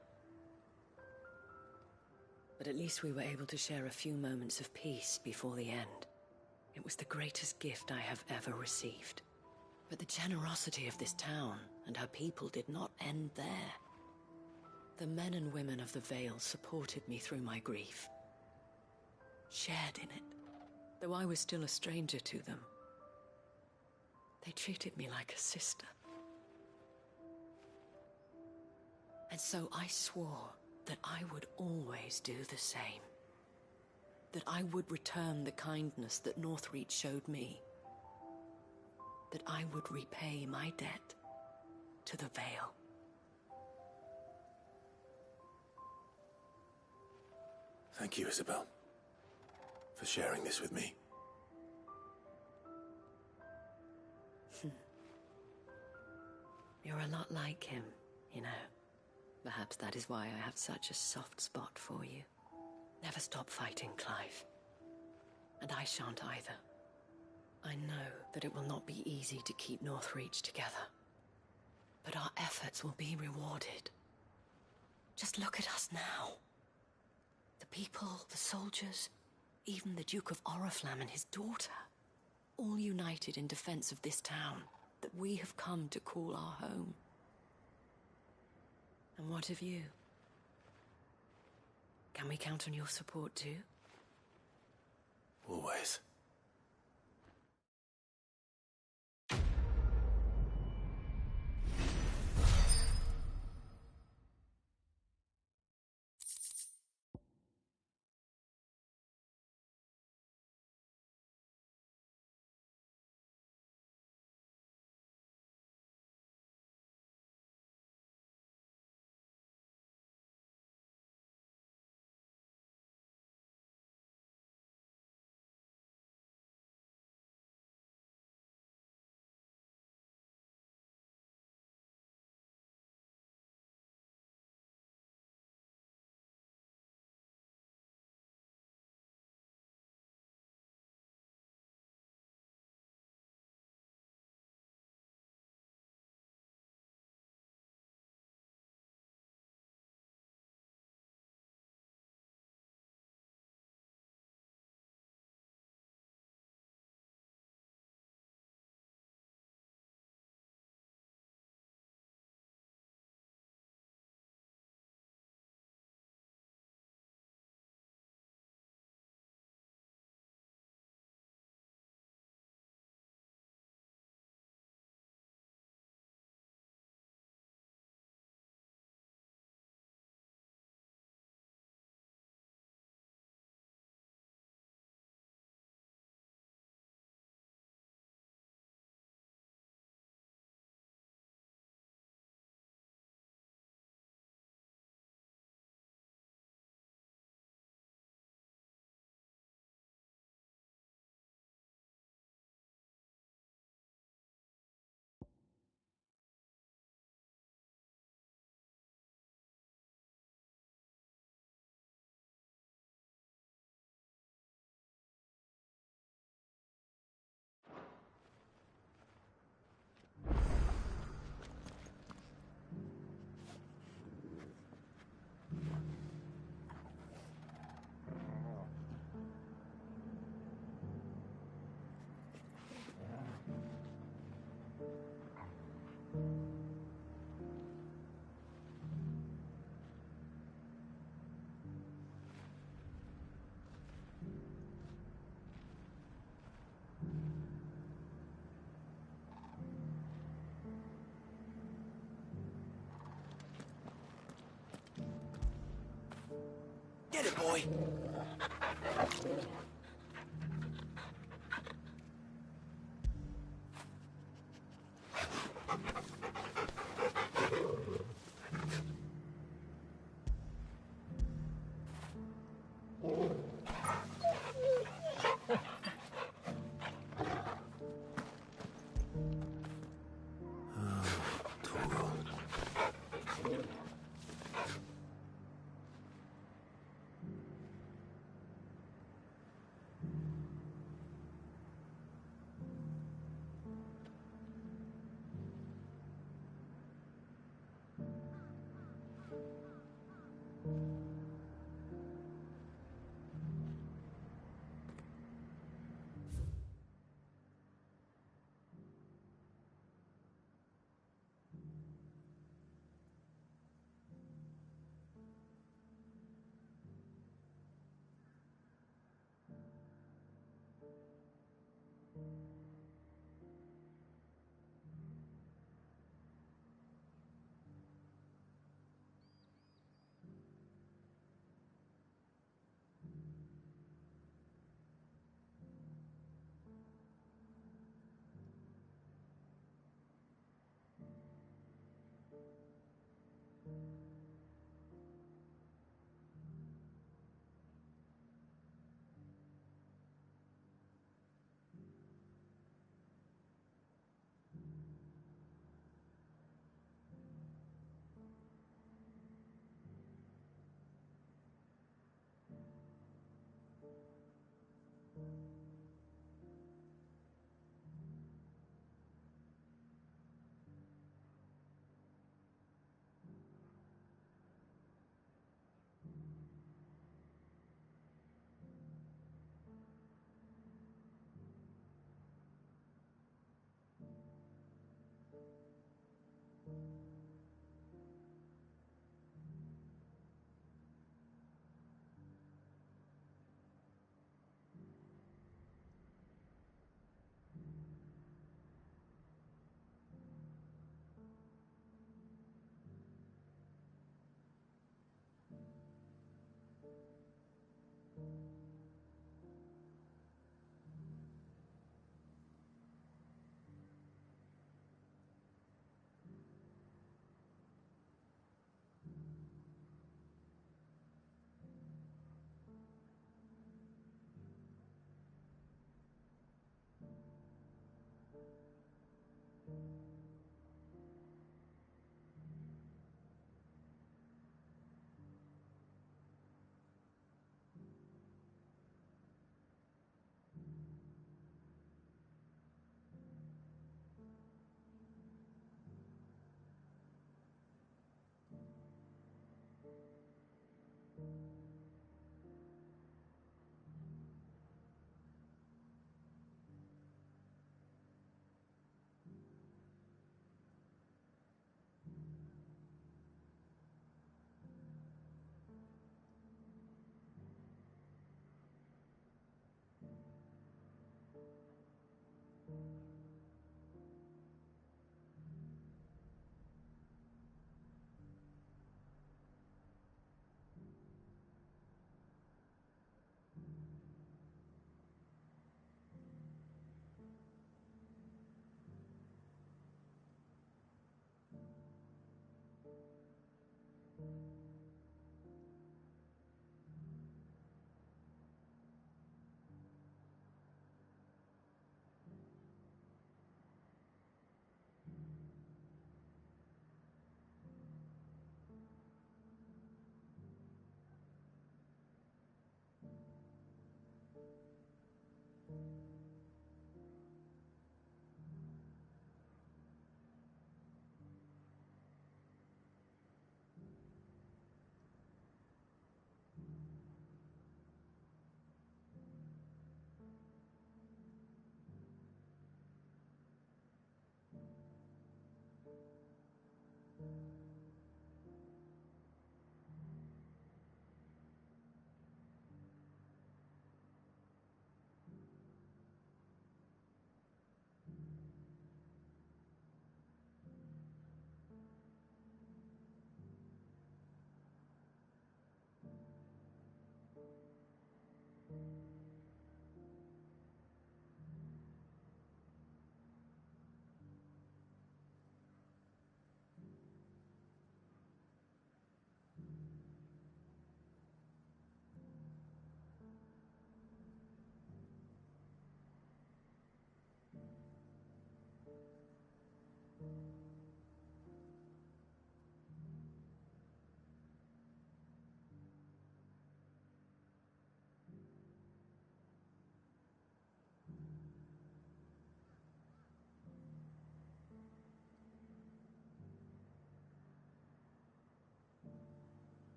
But at least we were able to share a few moments of peace before the end. It was the greatest gift I have ever received. But the generosity of this town and her people did not end there. The men and women of the Vale supported me through my grief. Shared in it, though I was still a stranger to them. They treated me like a sister. And so I swore that I would always do the same. That I would return the kindness that Northreach showed me. That I would repay my debt to the Vale. Thank you, Isabel, for sharing this with me. You're a lot like him, you know. Perhaps that is why I have such a soft spot for you. Never stop fighting, Clive. And I shan't either. I know that it will not be easy to keep Northreach together. But our efforts will be rewarded. Just look at us now. The people, the soldiers, even the Duke of Oriflamme and his daughter. All united in defense of this town that we have come to call our home. And what of you? Can we count on your support too? Always. Get it, boy.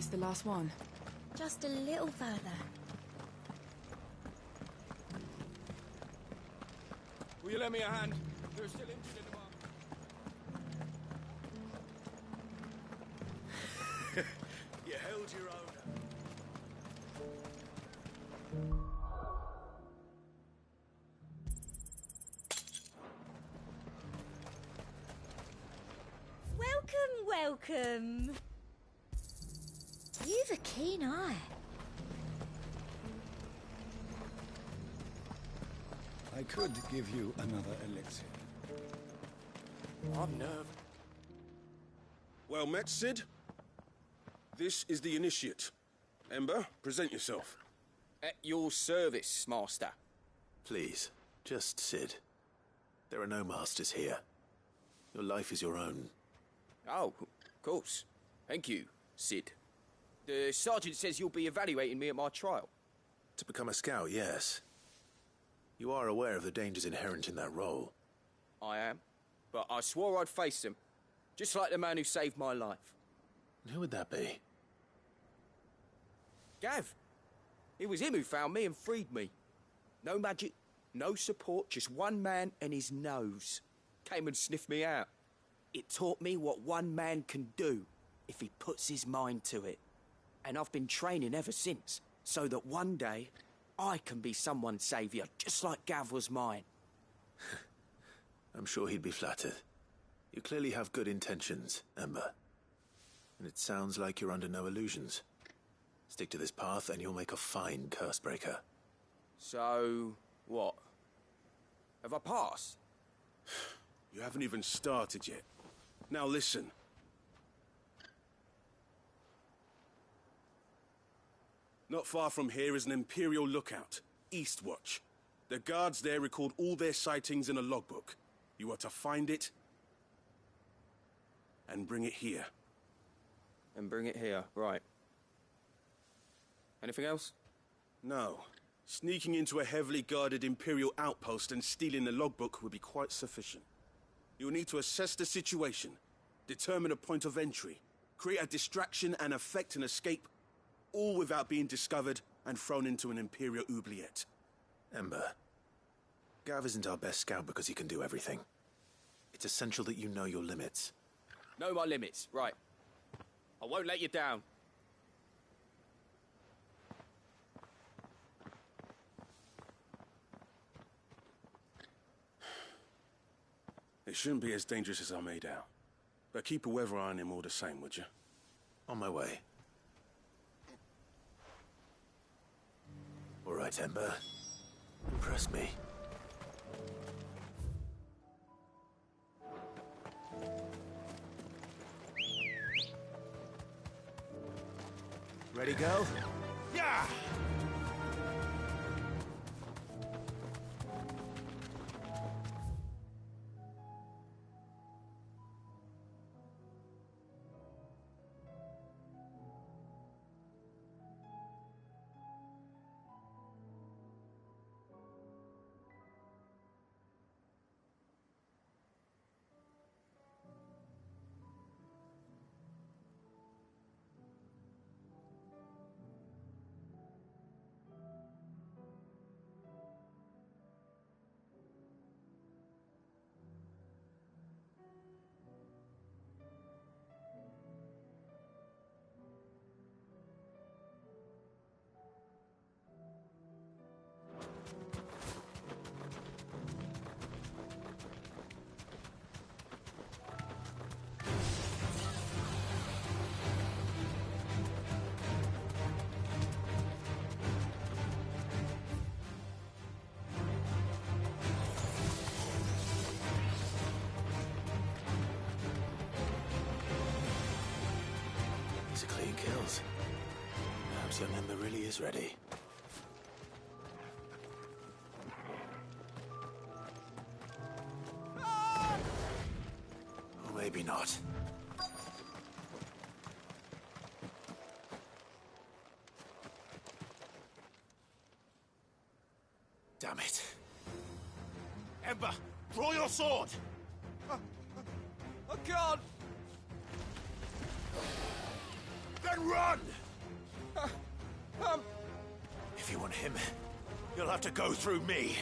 This the last one? Just a little further. Will you lend me a hand? There are still injured in the market. You held your own. Welcome. You've a keen eye. I could give you another elixir. I'm nervous. Well met, Cid. This is the Initiate. Ember, present yourself. At your service, Master. Please, just Cid. There are no masters here. Your life is your own. Oh, of course. Thank you, Cid. The Sergeant says you'll be evaluating me at my trial. To become a scout, yes. You are aware of the dangers inherent in that role. I am. But I swore I'd face them. Just like the man who saved my life. And who would that be? Gav. It was him who found me and freed me. No magic, no support, just one man and his nose. Came and sniffed me out. It taught me what one man can do if he puts his mind to it. And I've been training ever since, so that one day I can be someone's saviour, just like Gav was mine. I'm sure he'd be flattered. You clearly have good intentions, Ember. And it sounds like you're under no illusions. Stick to this path and you'll make a fine Cursebreaker. So, what? Have I passed? You haven't even started yet. Now listen. Not far from here is an Imperial lookout, Eastwatch. The guards there record all their sightings in a logbook. You are to find it and bring it here. And bring it here, right. Anything else? No. Sneaking into a heavily guarded Imperial outpost and stealing the logbook would be quite sufficient. You'll need to assess the situation, determine a point of entry, create a distraction and effect an escape, all without being discovered and thrown into an Imperial oubliette. Ember, Gav isn't our best scout because he can do everything. It's essential that you know your limits. Know my limits, right. I won't let you down. It shouldn't be as dangerous as I made out. But keep a weather eye on him all the same, would you? On my way. All right, Ember. Impress me. Ready, go? Yeah! These are clean kills. Perhaps young Ember really is ready. Or maybe not. Damn it. Ember, draw your sword! I can't! Then run! If you want him, you'll have to go through me.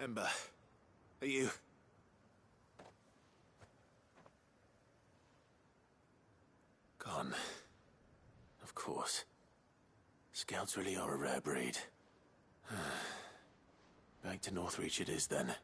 Ember, are you... gone? Of course. Scouts really are a rare breed. Back to Northreach it is, then.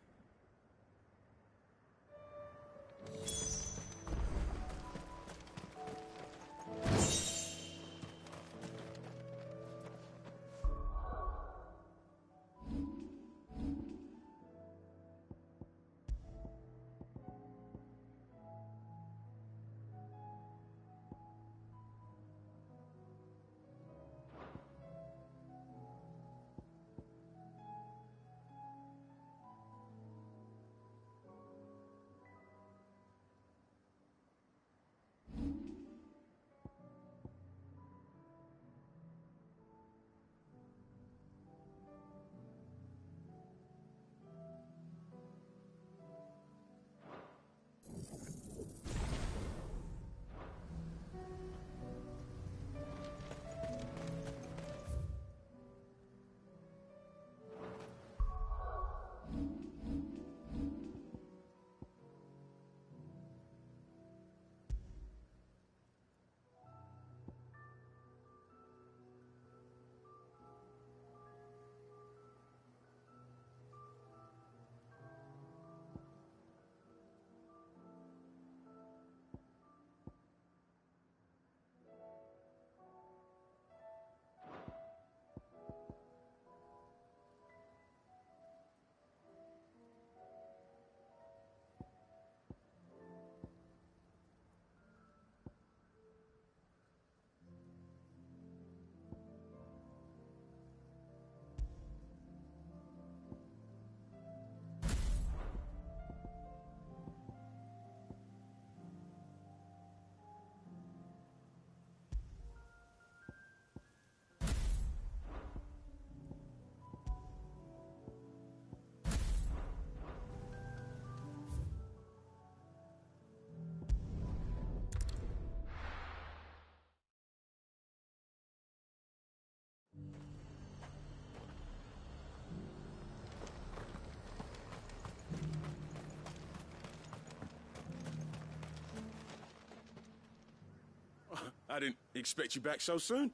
I didn't expect you back so soon.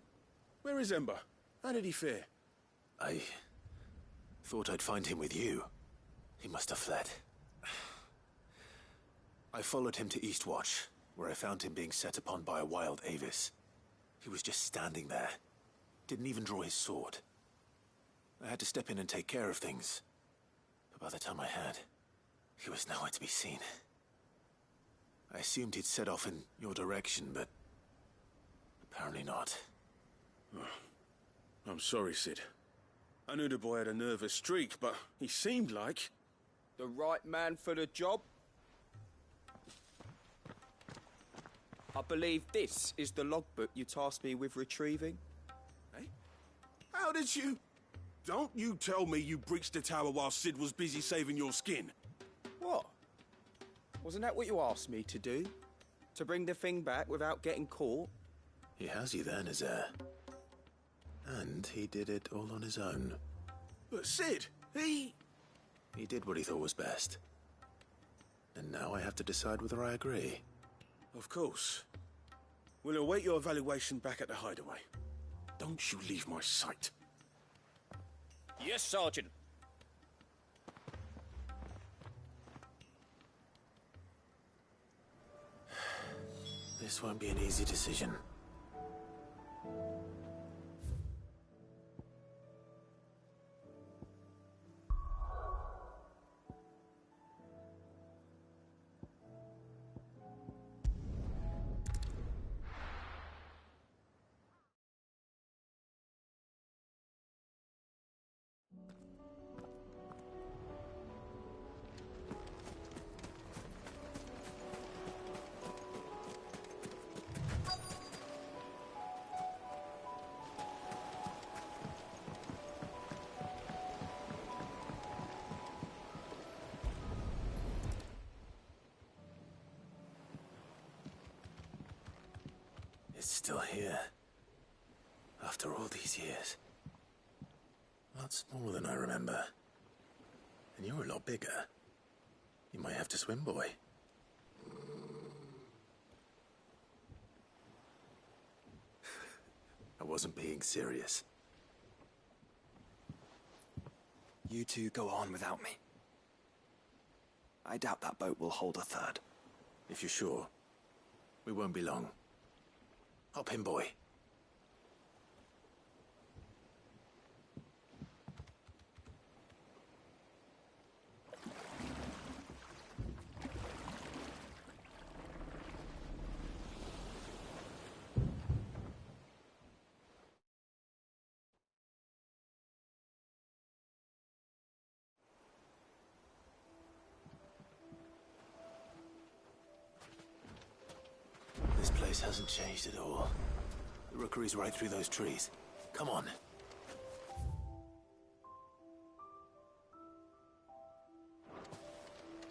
Where is Ember? How did he fare? I thought I'd find him with you. He must have fled. I followed him to Eastwatch, where I found him being set upon by a wild Avis. He was just standing there, Didn't even draw his sword. I had to step in and take care of things. But by the time I had, he was nowhere to be seen. I assumed he'd set off in your direction, but apparently not. I'm sorry, Cid. I knew the boy had a nervous streak, but he seemed like... The right man for the job? I believe this is the logbook you tasked me with retrieving. Eh? How did you... Don't you tell me you breached the tower while Cid was busy saving your skin. What? Wasn't that what you asked me to do? To bring the thing back without getting caught? He has you there, Nazair. And he did it all on his own. But Cid, he did what he thought was best. And now I have to decide whether I agree. Of course. We'll await your evaluation back at the hideaway. Don't you leave my sight. Yes, Sergeant. This won't be an easy decision. It's still here. After all these years. A lot smaller than I remember. And you're a lot bigger. You might have to swim, boy. I wasn't being serious. You two go on without me. I doubt that boat will hold a third. If you're sure, we won't be long. Hop in, boy. This place hasn't changed at all. The rookery's right through those trees. Come on.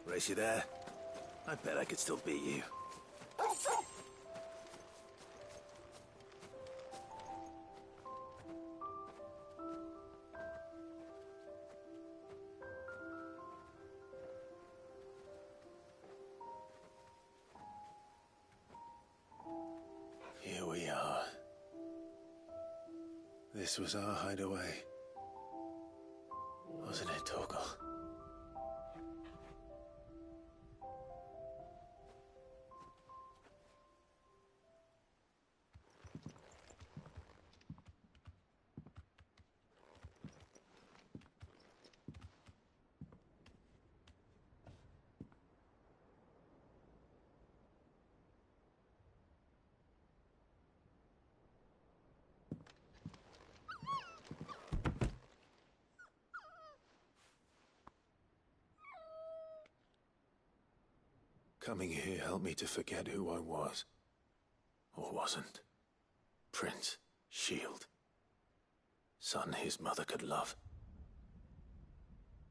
Race you there? I bet I could still beat you. Here we are. This was our hideaway. Wasn't it, Torgal? Coming here helped me to forget who I was. Or wasn't. Prince, Shield. Son his mother could love.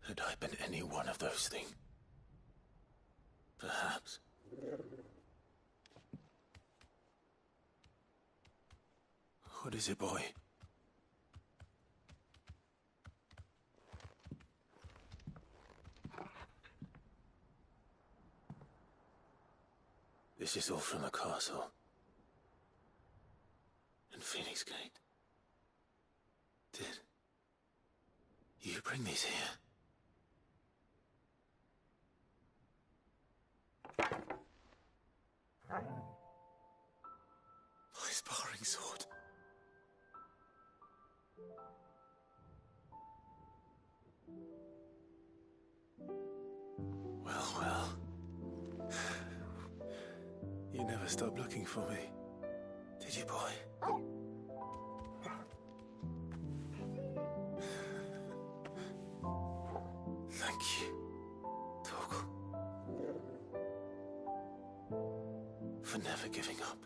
Had I been any one of those things? Perhaps. What is it, boy? This is all from the castle. And Phoenix Gate. Did you bring these here? My sparring sword. Well. You never stopped looking for me, did you, boy? Thank you, Torgal, for never giving up,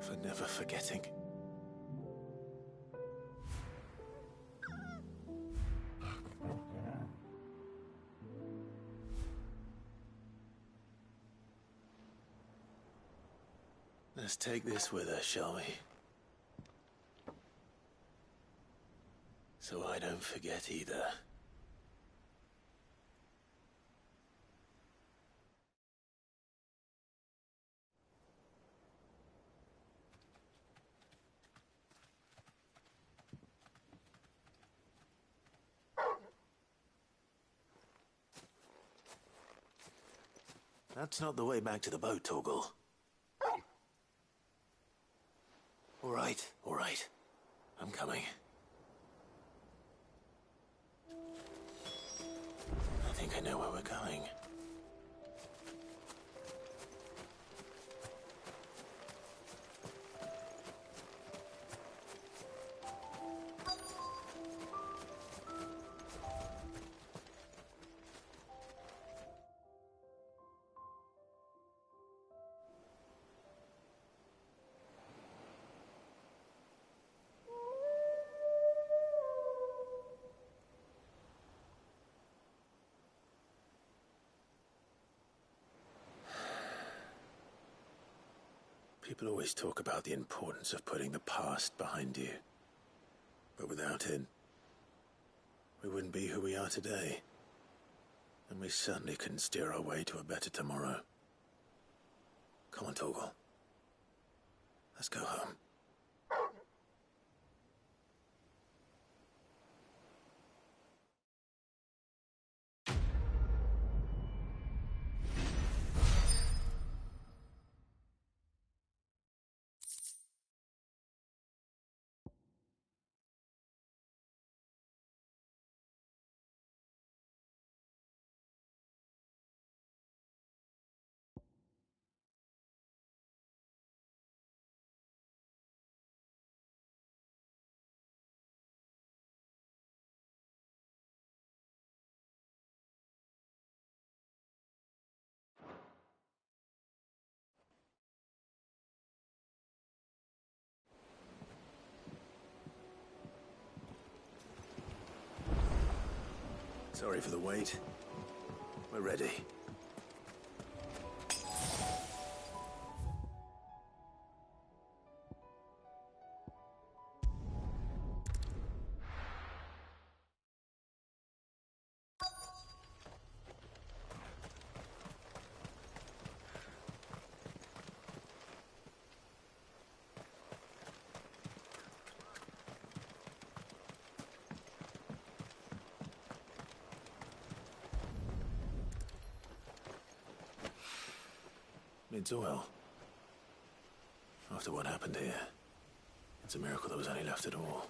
for never forgetting. Let's take this with us, shall we? So I don't forget either. That's not the way back to the boat, Torgal. All right. I'm coming. I think I know where we're going. People always talk about the importance of putting the past behind you. But without it, we wouldn't be who we are today. And we certainly couldn't steer our way to a better tomorrow. Come on, Torgal. Let's go home. Sorry for the wait. We're ready. It's well. After what happened here, it's a miracle there was any left at all.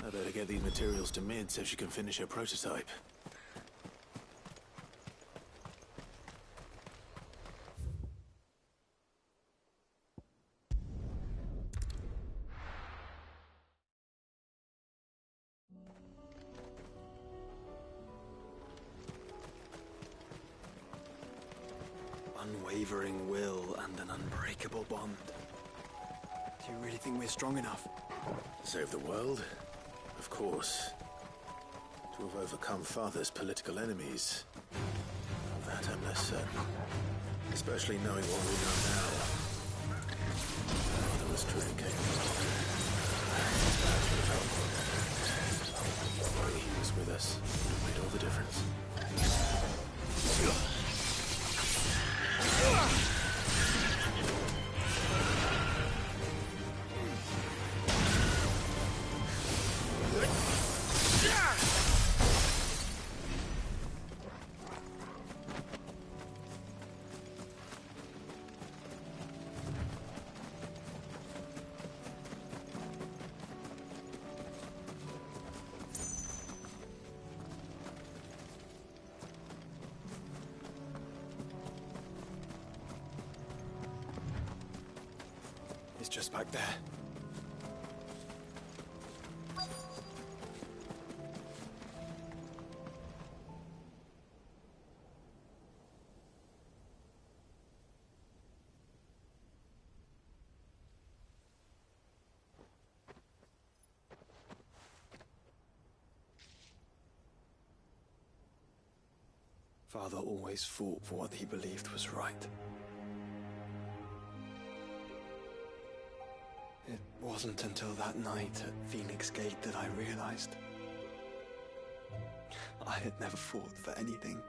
I better get these materials to Mid so she can finish her prototype. Unwavering will and an unbreakable bond. Do you really think we're strong enough? To save the world? Of course. To have overcome Father's political enemies? Of that I'm less certain. Especially knowing what we know now. Father was truly capable. He was with us. It would have made all the difference. is just back there. Father always fought for what he believed was right. It wasn't until that night at Phoenix Gate that I realized I had never fought for anything.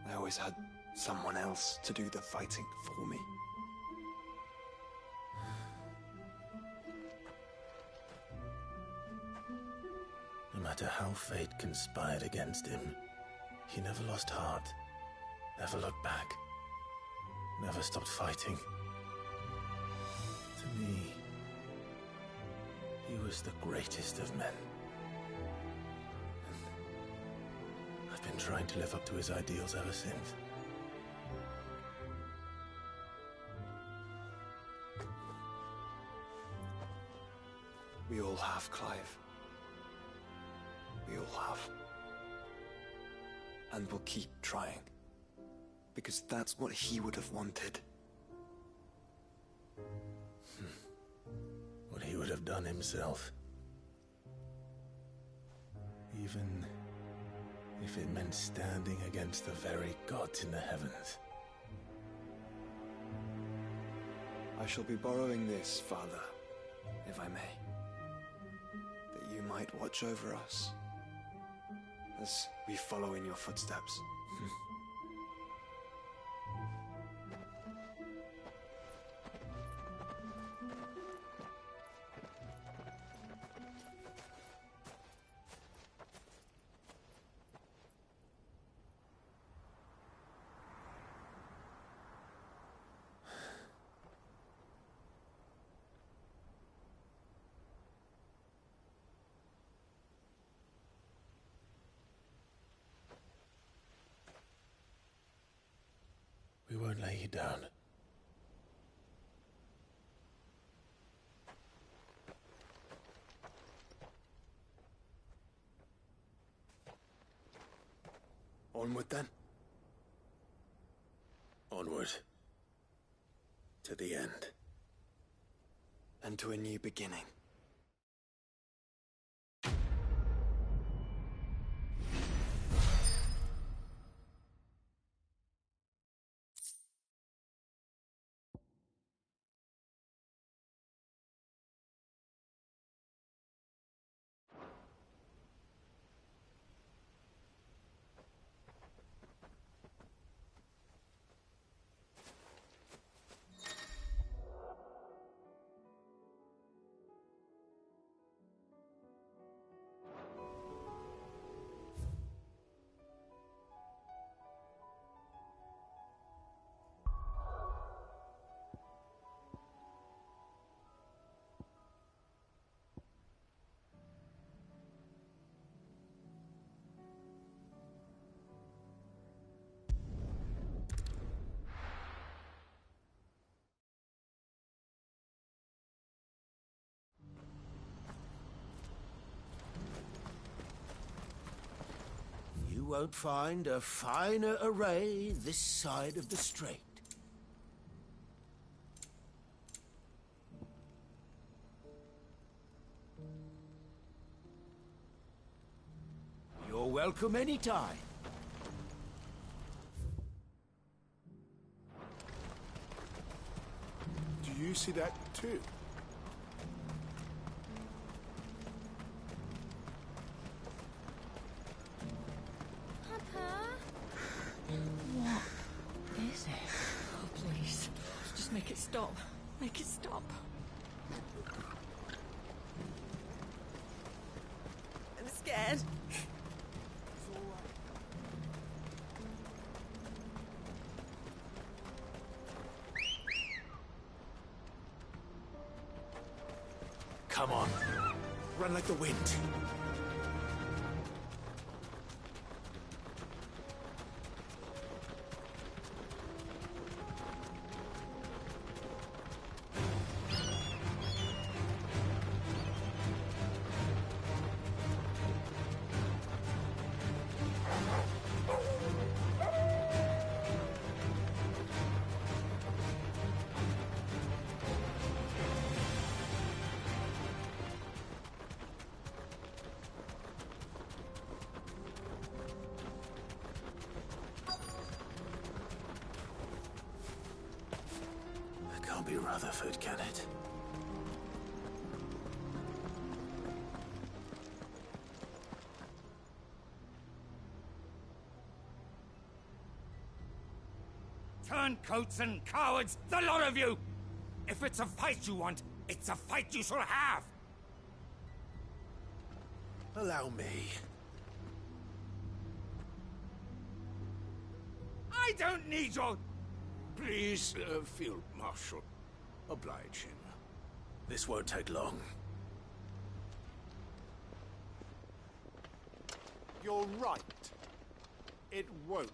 I always had someone else to do the fighting for me. No matter how fate conspired against him, he never lost heart, never looked back, never stopped fighting. To me, he was the greatest of men. And I've been trying to live up to his ideals ever since. We all have, Clive. We all have. And we'll keep trying. Because that's what he would have wanted. What he would have done himself. Even if it meant standing against the very gods in the heavens. I shall be borrowing this, Father, if I may. That you might watch over us as we follow in your footsteps. We won't lay you down. Onward then. Onward. To the end. And to a new beginning. You won't find a finer array this side of the strait. You're welcome anytime. Do you see that too? What is it? Oh, please. Just make it stop. Make it stop. I'm scared. Come on. Run like the wind. be Rutherford, can it? Turncoats and cowards, the lot of you! If it's a fight you want, it's a fight you shall have! Allow me. I don't need your... Please, Field Marshal. Oblige him. This won't take long. You're right. It won't.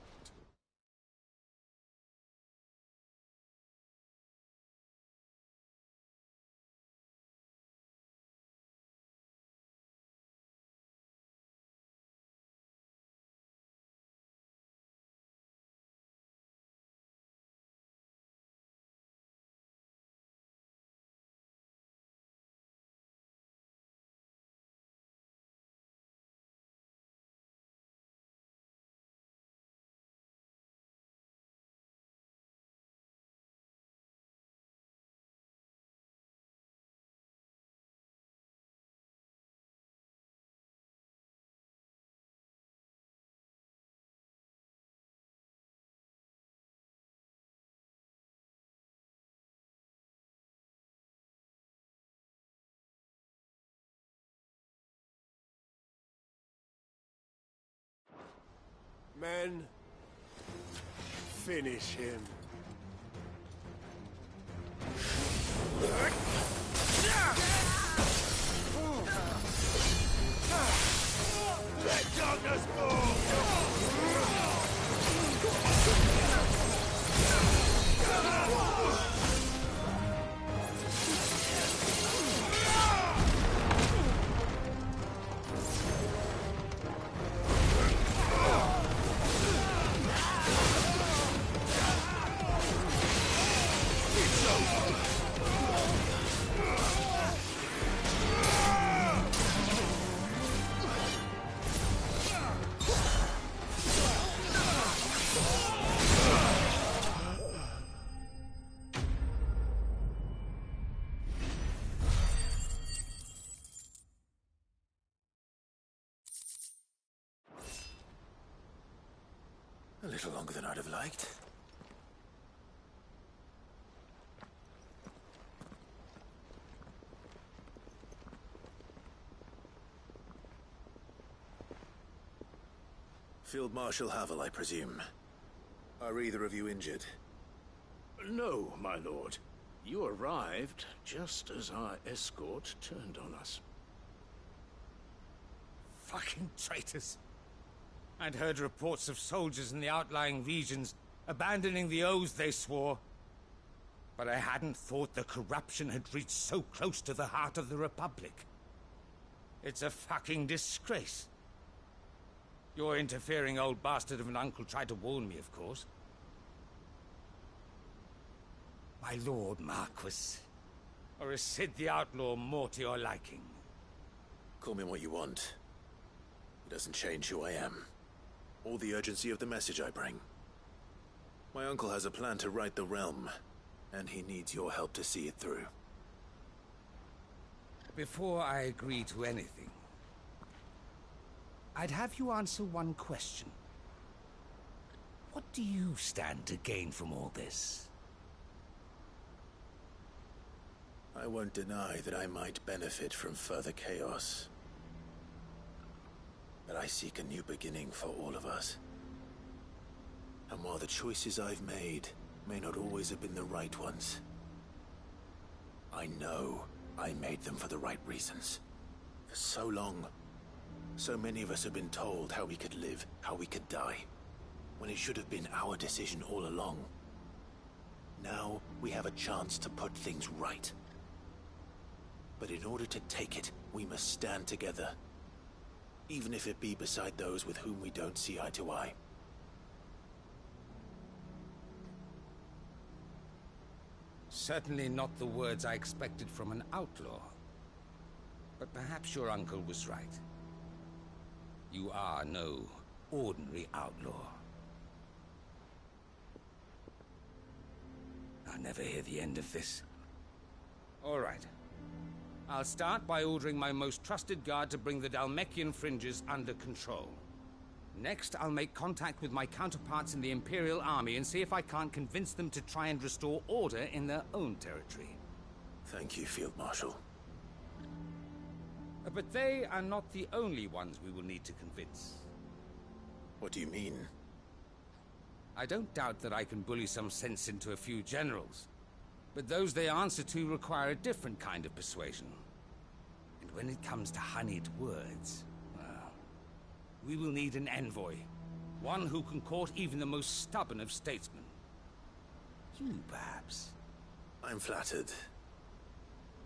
Men, finish him. Let darkness go! A little longer than I'd have liked. Field Marshal Havel, I presume. Are either of you injured? No, my lord. You arrived just as our escort turned on us. Fucking traitors. I'd heard reports of soldiers in the outlying regions abandoning the oaths they swore. But I hadn't thought the corruption had reached so close to the heart of the Republic. It's a fucking disgrace. Your interfering old bastard of an uncle tried to warn me, of course. My lord Marquis. Or is Sid the Outlaw more to your liking? Call me what you want. It doesn't change who I am. Or the urgency of the message I bring. My uncle has a plan to right the realm, and he needs your help to see it through. Before I agree to anything, I'd have you answer one question. What do you stand to gain from all this? I won't deny that I might benefit from further chaos. But I seek a new beginning for all of us. And while the choices I've made may not always have been the right ones, I know I made them for the right reasons. For so long, so many of us have been told how we could live, how we could die, when it should have been our decision all along. Now we have a chance to put things right. But in order to take it, we must stand together. Even if it be beside those with whom we don't see eye to eye. Certainly not the words I expected from an outlaw. But perhaps your uncle was right. You are no ordinary outlaw. I'll never hear the end of this. All right. I'll start by ordering my most trusted guard to bring the Dhalmekian fringes under control. Next, I'll make contact with my counterparts in the Imperial Army and see if I can't convince them to try and restore order in their own territory. Thank you, Field Marshal. But they are not the only ones we will need to convince. What do you mean? I don't doubt that I can bully some sense into a few generals, but those they answer to require a different kind of persuasion. And when it comes to honeyed words, well, we will need an envoy. One who can court even the most stubborn of statesmen. You, perhaps? I'm flattered.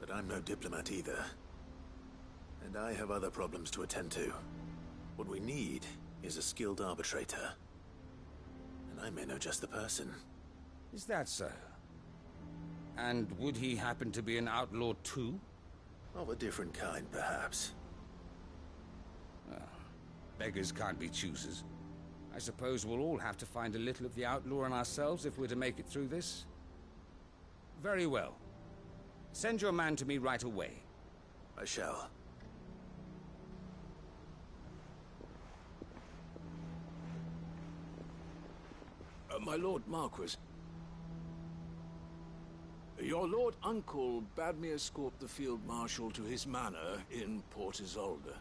But I'm no diplomat either. And I have other problems to attend to. What we need is a skilled arbitrator. And I may know just the person. Is that so? And would he happen to be an outlaw too? Of a different kind, perhaps. Well, beggars can't be choosers. I suppose we'll all have to find a little of the outlaw in ourselves if we're to make it through this. Very well. Send your man to me right away. I shall. My Lord Marquis. Your Lord Uncle bade me escort the Field Marshal to his manor in Port Isolde.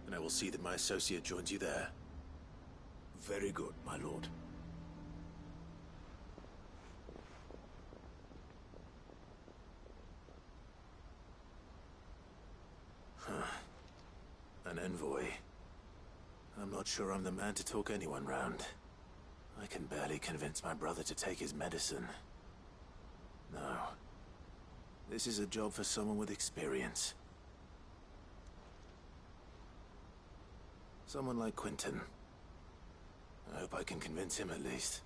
And I will see that my associate joins you there. Very good, my lord. An envoy. I'm not sure I'm the man to talk anyone round. I can barely convince my brother to take his medicine. No. This is a job for someone with experience. Someone like Quinton. I hope I can convince him at least.